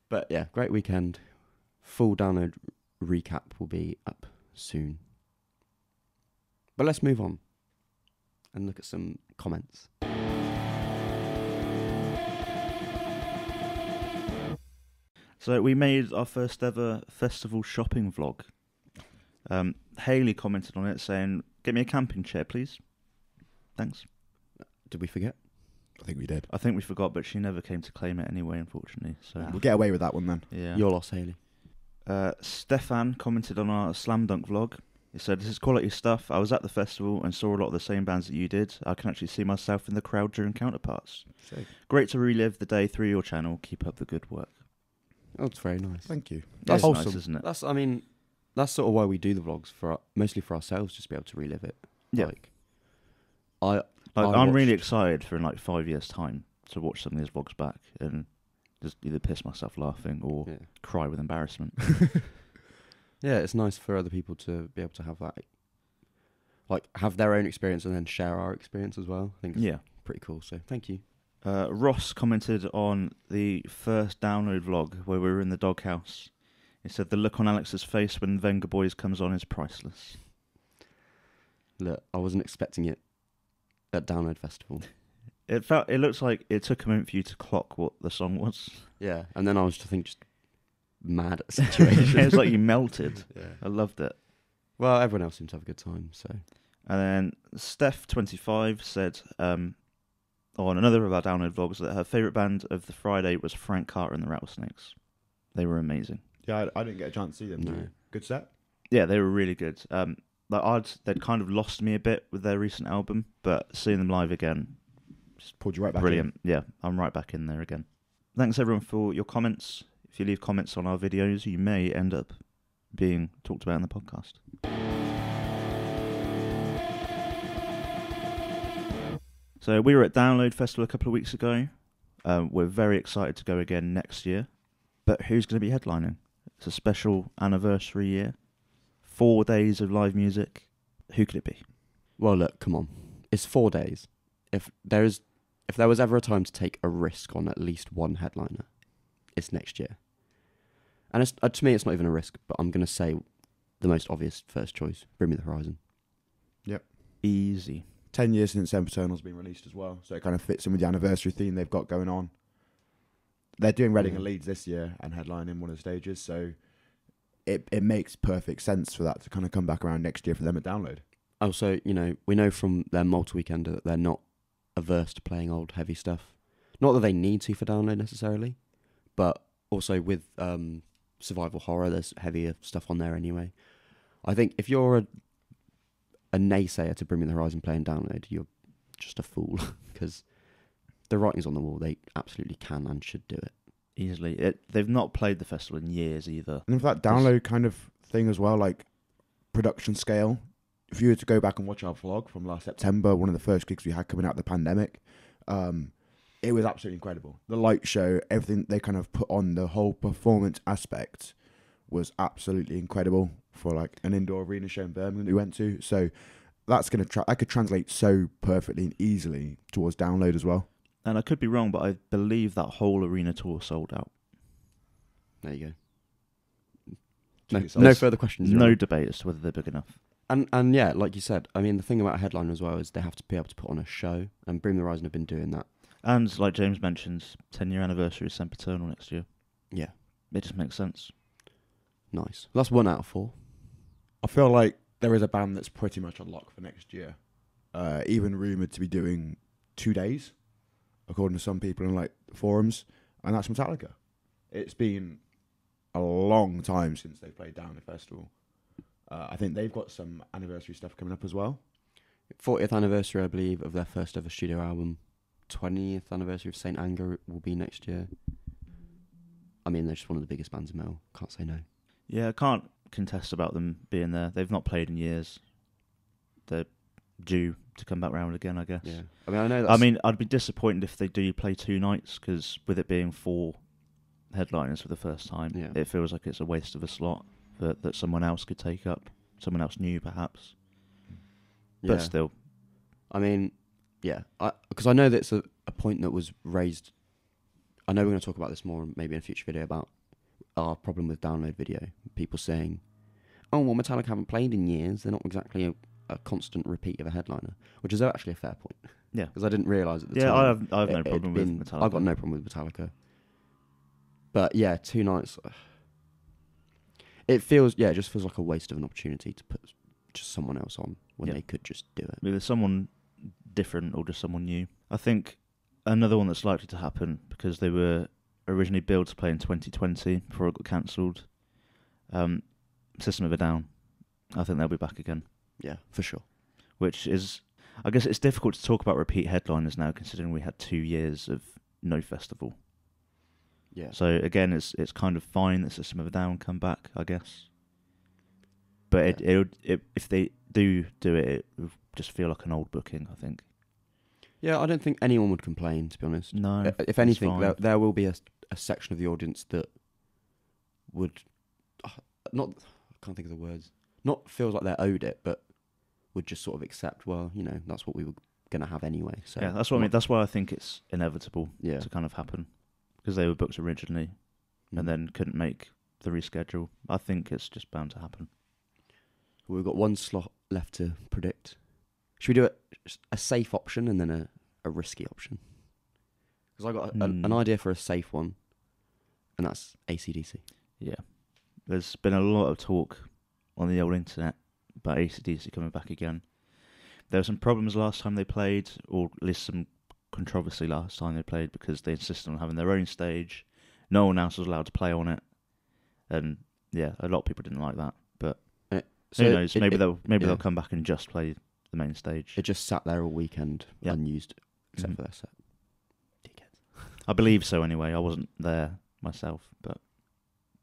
But yeah, great weekend. Full download recap will be up soon. But let's move on and look at some comments. So we made our first ever festival shopping vlog. Haley commented on it saying, "Get me a camping chair, please. Thanks." Did we forget? I think we did. I think we forgot, but she never came to claim it anyway, unfortunately. So We'll get away with that one then. yeah. Your loss, Haley. Stefan commented on our Slam Dunk vlog. He said, "This is quality stuff. I was at the festival and saw a lot of the same bands that you did. I can actually see myself in the crowd during Counterparts. Great to relive the day through your channel. Keep up the good work." Oh, it's very nice. Thank you. That's wholesome. nice, isn't it? That's sort of why we do the vlogs, mostly for ourselves, just to be able to relive it. Yeah. watched- I'm really excited for in like 5 years' time to watch some of these vlogs back and just either piss myself laughing or cry with embarrassment. Yeah, it's nice for other people to be able to have that, like have their own experience and then share our experience as well. I think it's pretty cool. So thank you. Ross commented on the first download vlog where we were in the doghouse. He said, "The look on Alex's face when Venga Boys comes on is priceless." Look, I wasn't expecting it at Download Festival. It looks like it took a moment for you to clock what the song was. Yeah, and then I was just mad at the situation. It was like you melted. Yeah. I loved it. Well, everyone else seemed to have a good time, so. And then Steph25 said on another of our download vlogs that her favourite band of the Friday was Frank Carter and the Rattlesnakes. They were amazing. Yeah, I didn't get a chance to see them. No. Good set. Yeah, they were really good. They'd kind of lost me a bit with their recent album, but seeing them live again, Just pulled you right back brilliant. Yeah, I'm right back in there again. Thanks everyone for your comments. If you leave comments on our videos, you may end up being talked about in the podcast. So we were at Download Festival a couple of weeks ago. We're very excited to go again next year. But who's going to be headlining? It's a special anniversary year. 4 days of live music. Who could it be? Well, look, come on. it's 4 days. If there was ever a time to take a risk on at least one headliner, it's next year. And it's, to me, it's not even a risk, but I'm going to say the most obvious first choice, Bring Me the Horizon. Easy. 10 years since Eternal's been released as well, so it kind of fits in with the anniversary theme they've got going on. They're doing Reading and Leeds this year and headlining one of the stages, so it makes perfect sense for that to kind of come back around next year for them at Download. Also, we know from their multi-weekender that they're not averse to playing old heavy stuff. Not that they need to for Download necessarily, but also with survival horror, there's heavier stuff on there anyway. I think if you're a naysayer to Bring Me the Horizon playing Download, you're just a fool, because the writing's on the wall. They absolutely can and should do it. Easily. They've not played the festival in years either. And for that Download kind of thing as well, like production scale, if you were to go back and watch our vlog from last September, one of the first gigs we had coming out of the pandemic, it was absolutely incredible. The light show, everything they kind of put on, the whole performance aspect was absolutely incredible for like an indoor arena show in Birmingham that we went to. So that's going to I could translate so perfectly and easily towards Download as well. And I could be wrong, but I believe that whole arena tour sold out. There you go. No further questions. No debate as to whether they're big enough. And yeah, like you said, I mean, the thing about a headliner as well is they have to be able to put on a show, and Bring the Horizon have been doing that. And like James mentioned, 10-year anniversary of Sempiternal next year. Yeah. It just makes sense. Nice. Well, that's 1 out of 4. I feel like there is a band that's pretty much on lock for next year. Even rumoured to be doing 2 days, according to some people in like forums, and that's Metallica. It's been a long time since they played down the festival. I think they've got some anniversary stuff coming up as well. 40th anniversary, I believe, of their first ever studio album. 20th anniversary of Saint Anger will be next year. I mean, they're just one of the biggest bands in metal. Can't say no. Yeah, I can't contest about them being there. They've not played in years. They're due to come back round again, I guess. Yeah. I mean, I know that's... I'd be disappointed if they do play 2 nights, because with it being 4 headliners for the first time, it feels like it's a waste of a slot that someone else could take up. Someone else new, perhaps. Yeah. But still. I mean, yeah. Because I know that's a point that was raised. I know we're going to talk about this more maybe in a future video about our problem with Download video. People saying, oh, well, Metallica haven't played in years. They're not exactly a constant repeat of a headliner, which is actually a fair point. Yeah. Because I didn't realise at the time. Yeah, I have no problem with Metallica. I've got no problem with Metallica. But yeah, 2 nights... It just feels like a waste of an opportunity to put just someone else on when they could just do it. Either someone different or just someone new. I think another one that's likely to happen, because they were originally billed to play in 2020 before it got cancelled, System of a Down. I think they'll be back again. Yeah, for sure. Which is, I guess it's difficult to talk about repeat headliners now, considering we had 2 years of no festival. Yeah. So again, it's kind of fine that System of a Down come back, I guess. But if they do it, it would just feel like an old booking, I think. Yeah, I don't think anyone would complain, to be honest. No. If anything, there will be a section of the audience that would not. I can't think of the words. Not feels like they're owed it, but would just sort of accept. Well, that's what we were going to have anyway. So yeah, that's what I mean. That's why I think it's inevitable to kind of happen, because they were booked originally and then couldn't make the reschedule. I think it's just bound to happen. We've got 1 slot left to predict. Should we do a safe option and then a risky option? Because I got an idea for a safe one, and that's AC/DC. Yeah. There's been a lot of talk on the old internet about AC/DC coming back again. There were some problems last time they played, or at least some controversy last time they played, because they insisted on having their own stage. No one else was allowed to play on it. And yeah, a lot of people didn't like that. But who knows? Maybe they'll come back and just play the main stage. It just sat there all weekend, unused, except for their set. Dickheads. I believe so anyway. I wasn't there myself, but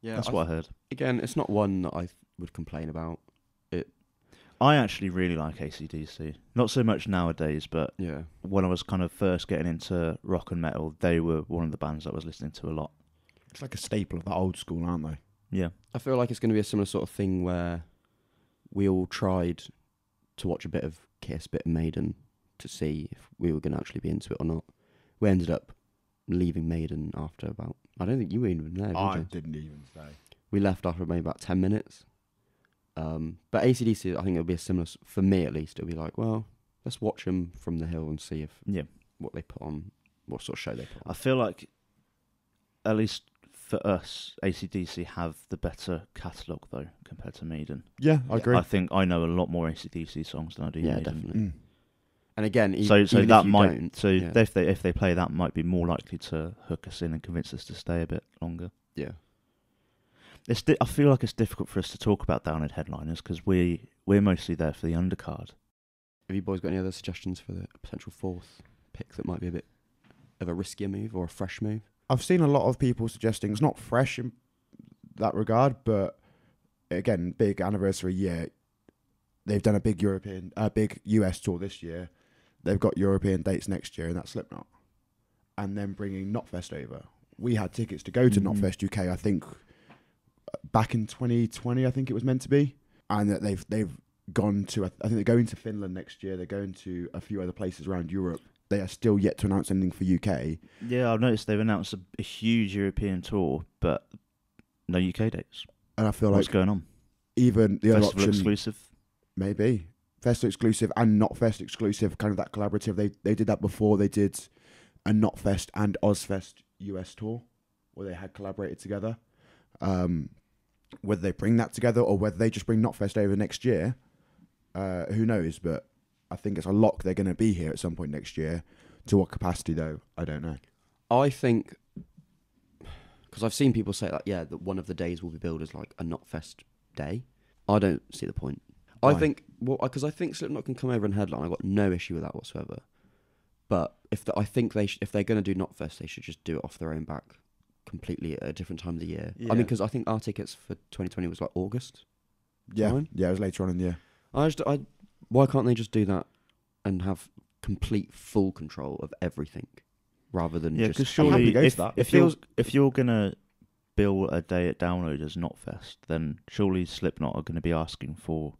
that's what I heard. Again, it's not one that I would complain about. I actually really like AC/DC. Not so much nowadays, but when I was kind of first getting into rock and metal, they were one of the bands I was listening to a lot. It's like a staple of the old school, aren't they? Yeah. I feel like it's going to be a similar sort of thing where we all tried to watch a bit of Kiss, bit of Maiden, to see if we were going to actually be into it or not. We ended up leaving Maiden after about, I don't think you were even there, I did you? didn't even stay. We left after maybe about 10 minutes. But AC/DC, I think it'll be a similar, for me at least, it'll be like, well, let's watch them from the hill and see if what they put on, what sort of show they put on. I feel like, at least for us, AC/DC have the better catalogue though compared to Maiden. Yeah, I agree. I think I know a lot more AC/DC songs than I do Maiden. Definitely. Mm. And again, So even that if you might don't, if they play that might be more likely to hook us in and convince us to stay a bit longer. Yeah. I feel like it's difficult for us to talk about Download headliners because we're mostly there for the undercard. Have you boys got any other suggestions for the potential fourth pick that might be a bit of a riskier move or a fresh move? I've seen a lot of people suggesting it's not fresh in that regard, but again, big anniversary year. They've done a big big US tour this year. They've got European dates next year, and that's Slipknot. And then bringing Knotfest over. We had tickets to go to Knotfest UK, I think, back in 2020, I think it was meant to be. And that they've gone to, I think they're going to Finland next year. They're going to a few other places around Europe. They are still yet to announce anything for UK. Yeah, I've noticed they've announced a huge European tour, but no UK dates. And I feel What's like going on? even the other Festival option, exclusive? maybe Festival exclusive and Knotfest exclusive, kind of that collaborative. They did that before. They did a Knotfest and Ozfest US tour where they had collaborated together. Whether they bring that together or whether they just bring Knotfest over next year, who knows? But I think it's a lock they're going to be here at some point next year. To what capacity, though, I don't know. I think, because I've seen people say that one of the days will be billed as like a Knotfest day. I don't see the point. Why? I think, because I think Slipknot can come over and headline. I've got no issue with that whatsoever. But if they're going to do Knotfest, they should just do it off their own back, completely at a different time of the year. Yeah. I mean, because I think our tickets for 2020 was like August. Yeah, Fine. yeah, it was later on in the year. Why can't they just do that and have complete full control of everything, rather than Yeah, because just? I'm happy surely to go to that. if you're gonna bill a day at Download as Knotfest, then surely Slipknot are going to be asking for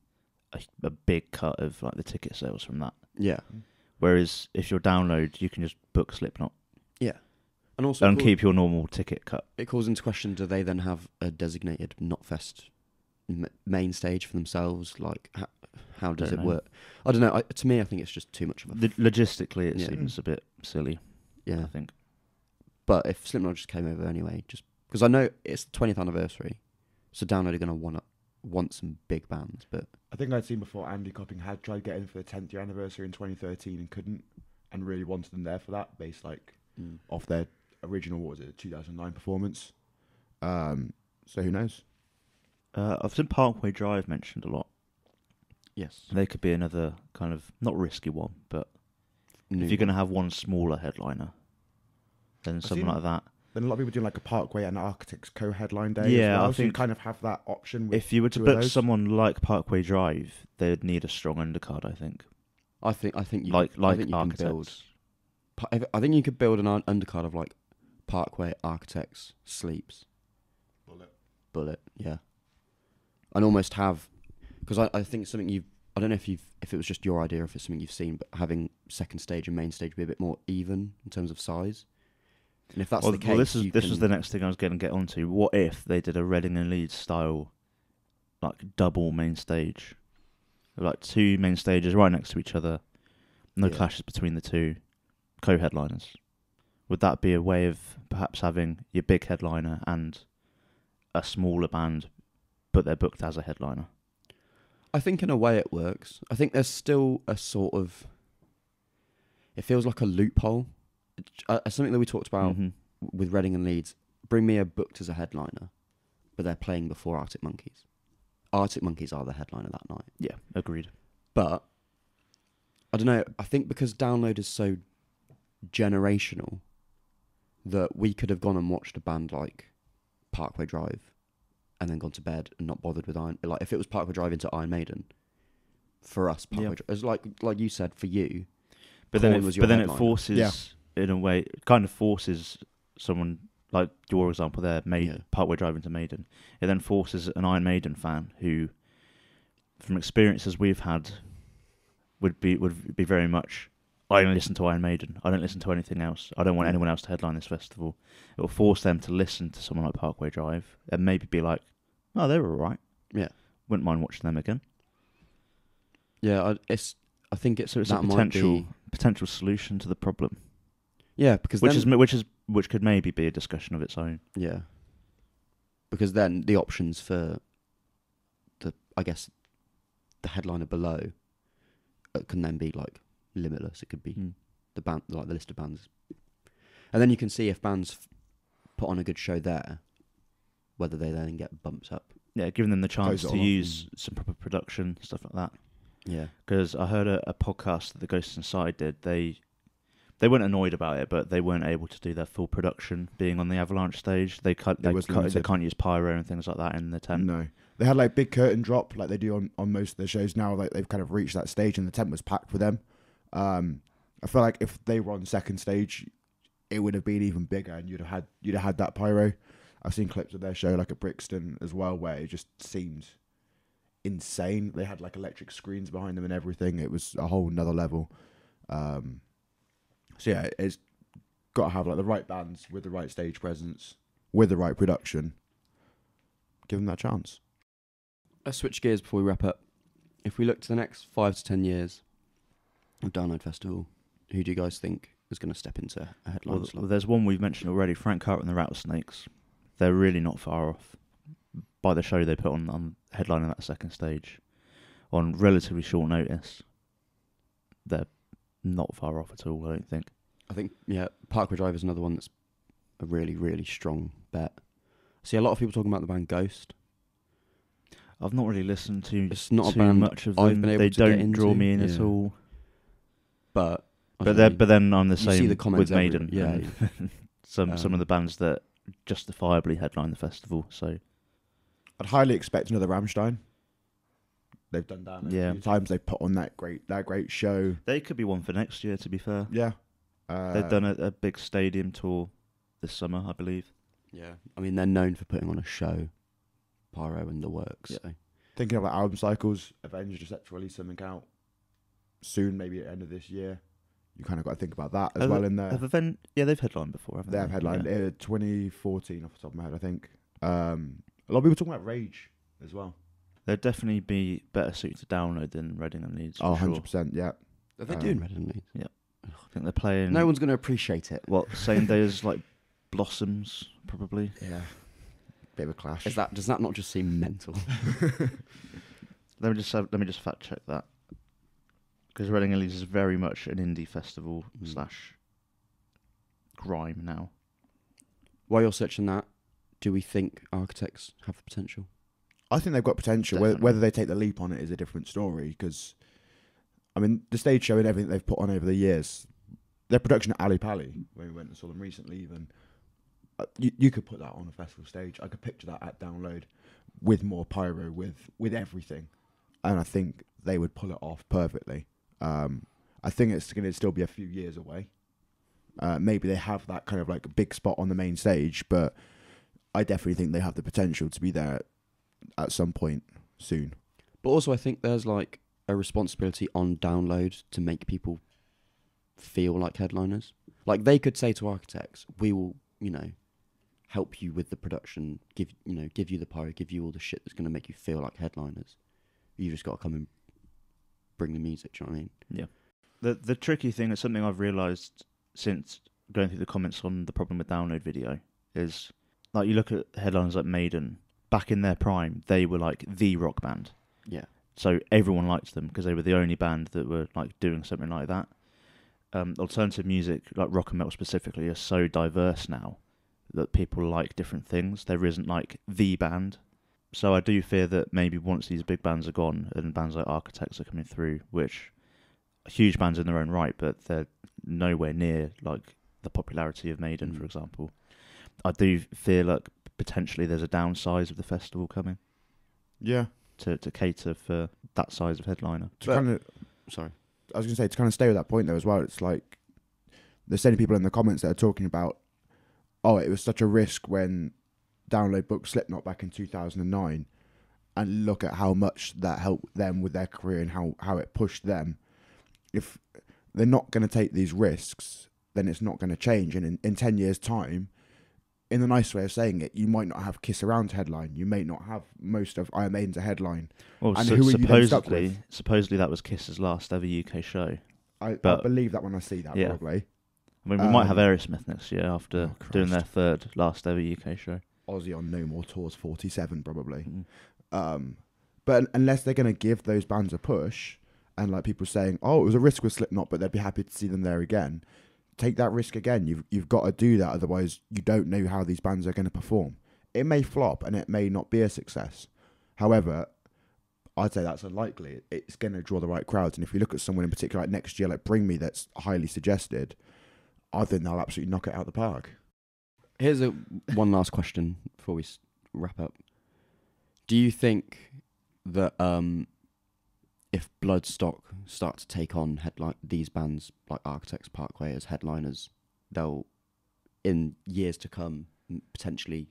a big cut of like the ticket sales from that. Yeah, Whereas if you're Download, you can just book Slipknot and also and keep your normal ticket cut. it calls into question: do they then have a designated Knotfest main stage for themselves? Like, how does it Don't know. work? I don't know. To me, I think it's just too much of a. Logistically, it Yeah. seems a bit silly. Yeah, I think. but if Slipknot just came over anyway, just because I know it's the 20th anniversary, so Download are going to want some big bands, but I think I'd seen before Andy Copping had tried getting for the 10th year anniversary in 2013 and couldn't, and really wanted them there for that, based off their original, what was it, 2009 performance. So who knows? I've seen Parkway Drive mentioned a lot. yes, They could be another kind of not risky one, but if you're going to have one smaller headliner, then something seen- like that. Then a lot of people doing like a Parkway and Architects co-headline day. Yeah, as well, I so you think kind of have that option. With If you were to two of book those. someone like Parkway Drive, they'd need a strong undercard, I think. I think you Like I think you can build. Architects. I think you could build an undercard of like Parkway, Architects, Sleeps, Bullet, yeah, and almost have, because I think something I don't know if it was just your idea or if it's something you've seen, but having second stage and main stage be a bit more even in terms of size. And if that's the case, this was the next thing I was going to get onto. What if they did a Reading and Leeds style, like double main stage, like two main stages right next to each other, no Yeah. clashes between the two co-headliners? Would that be a way of perhaps having your big headliner and a smaller band, but they're booked as a headliner? I think in a way it works. I think there's still a sort of, it feels like a loophole. Something that we talked about Mhm. with Reading and Leeds. Bring me a booked as a headliner, but they're playing before Arctic Monkeys. Arctic Monkeys are the headliner that night. Yeah, agreed. But I don't know. I think because Download is so generational that we could have gone and watched a band like Parkway Drive and then gone to bed and not bothered with Iron. Like if it was Parkway Drive into Iron Maiden, for us, Parkway Yeah. Drive, it's like you said, for you. But then, Korn was your it headliner. forces, Yeah. in a way, it kind of forces someone like your example there, Yeah. Partway Drive into Maiden. It then forces an Iron Maiden fan who, from experiences we've had, would be very much I only listen to Iron Maiden. I don't listen to anything else. I don't want anyone else to headline this festival. It will force them to listen to someone like Parkway Drive and maybe be like, oh, they were all right. Yeah. Wouldn't mind watching them again. Yeah, I think it's So it's that a potential solution to the problem. Yeah, because which could maybe be a discussion of its own. Yeah. Because then the options for the headliner below can then be like limitless. It could be the band, like the list of bands, and then you can see if bands put on a good show there, whether they then get bumps up. Yeah, giving them the chance Close it to all off. use some proper production, stuff like that. Yeah. Because I heard a podcast that the Ghosts Inside did. They weren't annoyed about it, but they weren't able to do their full production being on the Avalanche stage. They can't use pyro and things like that in the tent. No. They had like big curtain drop like they do on most of their shows now. Like they've kind of reached that stage and the tent was packed for them. I feel like if they were on second stage, it would have been even bigger and you'd have had that pyro. I've seen clips of their show like at Brixton as well where it just seemed insane. They had like electric screens behind them and everything. It was a whole nother level. So yeah, it's got to have like the right bands with the right stage presence, with the right production. Give them that chance. Let's switch gears before we wrap up. If we look to the next 5 to 10 years of Download Festival, who do you guys think is going to step into a headline slot? Well, there's one we've mentioned already, Frank Carter and the Rattlesnakes. They're really not far off by the show they put on headlining that second stage on relatively short notice. They're not far off at all, I don't think. I think, yeah, Parkway Drive is another one that's a really, really strong bet. I see a lot of people talking about the band Ghost. I've not really listened to It's not a too band much of I've them. been able They to get don't draw into, me in yeah. at all. But then I'm the you see same the comments with Maiden. yeah. and some of the bands that justifiably headline the festival. So I'd highly expect another Rammstein. They've done that a few times. They put on that great show. they could be one for next year, to be fair. Yeah. They've done a big stadium tour this summer, I believe. Yeah, I mean, they're known for putting on a show, pyro and the works. Yeah. So. Thinking about album cycles, Avenged are set to release something out soon, maybe at the end of this year. You kind of got to think about that as well in there. They've headlined before, haven't they? They have headlined 2014 off the top of my head, I think. A lot of people talking about Rage as well. They'd definitely be better suited to Download than Reading and Leeds. Oh, for 100%, yeah. Are they doing Red and Leeds? Yeah. I think they're playing... No one's going to appreciate it. What, same day as like Blossoms, probably? Yeah. Bit of a clash. Does that not just seem mental? Let me just fact check that. Because Reading and Leeds is very much an indie festival / grime now. While you're searching that, do we think Architects have the potential? I think they've got potential. Whether they take the leap on it is a different story. Because, I mean, the stage show and everything they've put on over the years, their production at Ali Pali, when we went and saw them recently even, you could put that on a festival stage. I could picture that at Download with more pyro, with everything. And I think they would pull it off perfectly. I think it's going to still be a few years away. Maybe they have that kind of like big spot on the main stage, but I definitely think they have the potential to be there at some point soon. But also I think there's like a responsibility on Download to make people feel like headliners. Like they could say to Architects, we will, help you with the production, give you the pyro, give you all the shit that's going to make you feel like headliners. You just got to come and bring the music, do you know what I mean? Yeah. The tricky thing is something I've realised since going through the comments on the Problem with Download video is, like, you look at headliners like Maiden, back in their prime, they were like the rock band. Yeah. So everyone liked them because they were the only band that were like doing something like that. Alternative music, like rock and metal specifically, are so diverse now that people like different things. There isn't like the band. So I do fear that maybe once these big bands are gone and bands like Architects are coming through, which are huge bands in their own right, but they're nowhere near like the popularity of Maiden, for example. I do feel like potentially there's a downsize of the festival coming. Yeah. To cater for that size of headliner. Sorry. I was going to say, to kind of stay with that point though as well, it's like there's so many people in the comments that are talking about, it was such a risk when Download booked Slipknot back in 2009, and look at how much that helped them with their career and how it pushed them. If they're not going to take these risks, then it's not going to change. And in 10 years' time, in the nice way of saying it, you might not have Kiss Around to headline. You may not have most of Iron Maiden to headline. Well, and who are you then stuck with? Supposedly that was Kiss's last ever UK show. I believe that when I see that, probably. I mean, we might have Aerosmith next year after doing their third last ever UK show. Ozzy on No More Tours 47, probably. But unless they're going to give those bands a push, and like people saying, oh, it was a risk with Slipknot, but they'd be happy to see them there again. Take that risk again. You've got to do that, otherwise you don't know how these bands are going to perform. It may flop and it may not be a success. However, I'd say that's unlikely. It's going to draw the right crowds. And if you look at someone in particular, like next year, like Bring Me, that's highly suggested, I think they'll absolutely knock it out of the park. Here's one last question before we wrap up. Do you think that if Bloodstock start to take on these bands like Architects Parkway as headliners, they'll, in years to come, potentially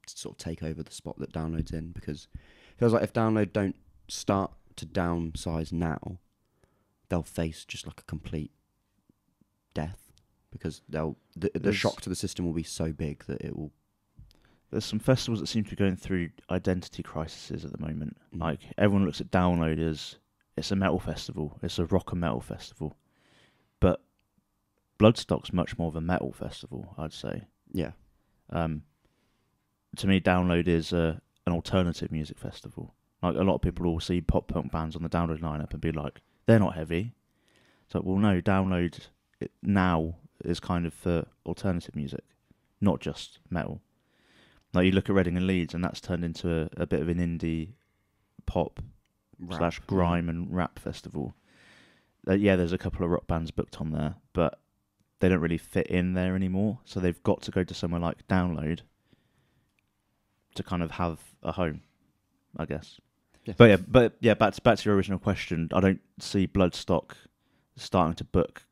sort of take over the spot that Download's in? Because it feels like if Download don't start to downsize now, they'll face just like a complete death, because the shock to the system will be so big that it will. There's some festivals that seem to be going through identity crises at the moment. Like, everyone looks at Download as it's a metal festival, it's a rock and metal festival, but Bloodstock's much more of a metal festival, I'd say. Yeah. To me, Download is an alternative music festival. Like, a lot of people will see pop punk bands on the Download lineup and be like, they're not heavy. It's like, well, no, Download now is kind of for alternative music, not just metal. Like, you look at Reading and Leeds, and that's turned into a bit of an indie pop / grime and rap festival. There's a couple of rock bands booked on there, but they don't really fit in there anymore. So they've got to go to somewhere like Download to kind of have a home, I guess. Yeah. But back to your original question. I don't see Bloodstock starting to book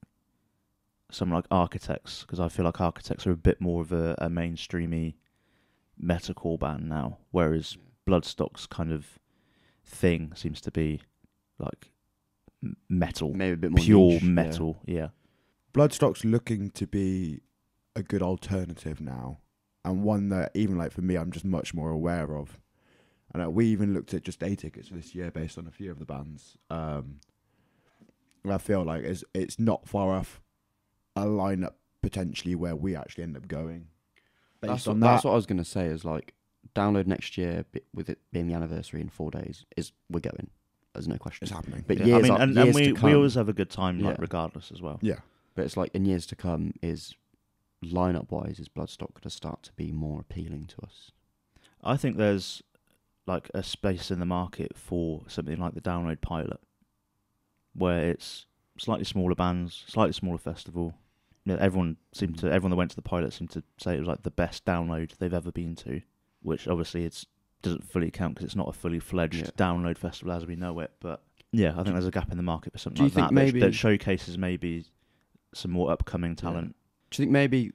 someone like Architects, because I feel like Architects are a bit more of a mainstreamy metalcore band now, whereas Bloodstock's kind of thing seems to be like metal, maybe a bit more pure niche, metal. Yeah. Bloodstock's looking to be a good alternative now, and one that even like for me, I'm just much more aware of. And we even looked at just day tickets for this year based on a few of the bands. And I feel like it's not far off a lineup potentially where we actually end up going. That's what I was going to say, is like Download next year, with it being the anniversary in 4 days, we're going. There's no question. It's happening. But yeah, we always have a good time, like, regardless as well. Yeah. But it's like in years to come, is lineup wise, is Bloodstock going to start to be more appealing to us? I think there's like a space in the market for something like the Download pilot, where it's slightly smaller bands, slightly smaller festival. Everyone that went to the pilot seemed to say it was like the best Download they've ever been to, which obviously doesn't fully count because it's not a fully fledged Download festival as we know it. But yeah, I think there's a gap in the market for something like that that showcases maybe some more upcoming talent. Do you think maybe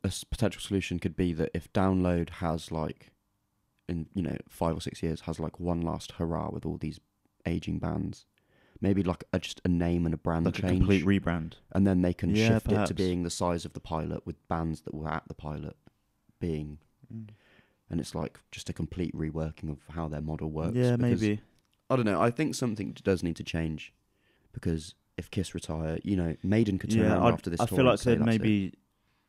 a potential solution could be that if Download has like, in 5 or 6 years, has like one last hurrah with all these aging bands, maybe like just a name and a brand like change, a complete rebrand, and then they can shift perhaps it to being the size of the pilot with bands that were at the pilot being, and it's like just a complete reworking of how their model works. Yeah, maybe. I don't know. I think something does need to change, because if Kiss retire, Maiden could turn around after this tour. I feel like they'd maybe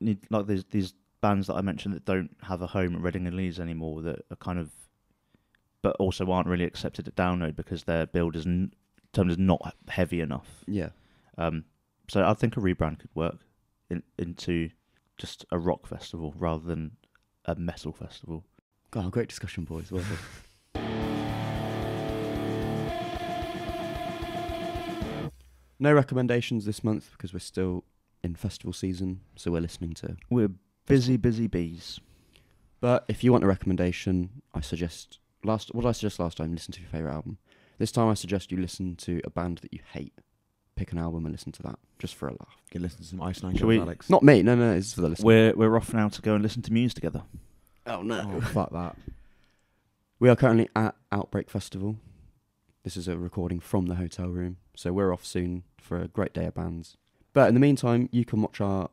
need like these bands that I mentioned that don't have a home at Reading and Leeds anymore, that are kind of, but also aren't really accepted at Download because their build is not heavy enough. Yeah. So I think a rebrand could work into just a rock festival rather than a metal festival. God, great discussion, boys. Well done. No recommendations this month because we're still in festival season, so we're busy bees. But if you want a recommendation, what did I suggest last time? Listen to your favourite album. This time I suggest you listen to a band that you hate. Pick an album and listen to that, just for a laugh. You can listen to some Iceland, Alex. Not me, no, it's for the listener. We're off now to go and listen to Muse together. Oh no. Oh, fuck that. We are currently at Outbreak Festival. This is a recording from the hotel room. So we're off soon for a great day of bands. But in the meantime, you can watch our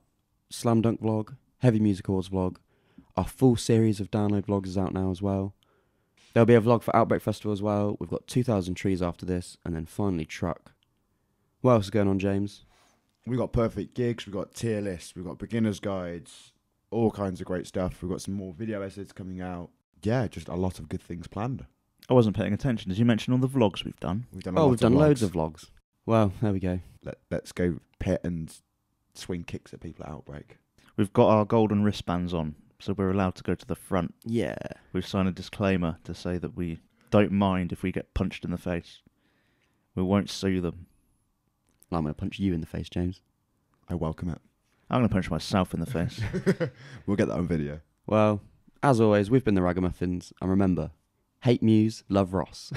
Slam Dunk vlog, Heavy Music Awards vlog. Our full series of download vlogs is out now as well. There'll be a vlog for Outbreak Festival as well. We've got 2,000 Trees after this, and then finally Truck. What else is going on, James? We've got perfect gigs, we've got tier lists, we've got beginner's guides, all kinds of great stuff. We've got some more video essays coming out. Yeah, just a lot of good things planned. I wasn't paying attention. Did you mention all the vlogs we've done? We've done We've done loads of vlogs. Well, there we go. Let's go pit and swing kicks at people at Outbreak. We've got our golden wristbands on, so we're allowed to go to the front. Yeah. We've signed a disclaimer to say that we don't mind if we get punched in the face. We won't sue them. I'm going to punch you in the face, James. I welcome it. I'm going to punch myself in the face. We'll get that on video. Well, as always, we've been the Ragamuffins, and remember, hate Muse, love Ross.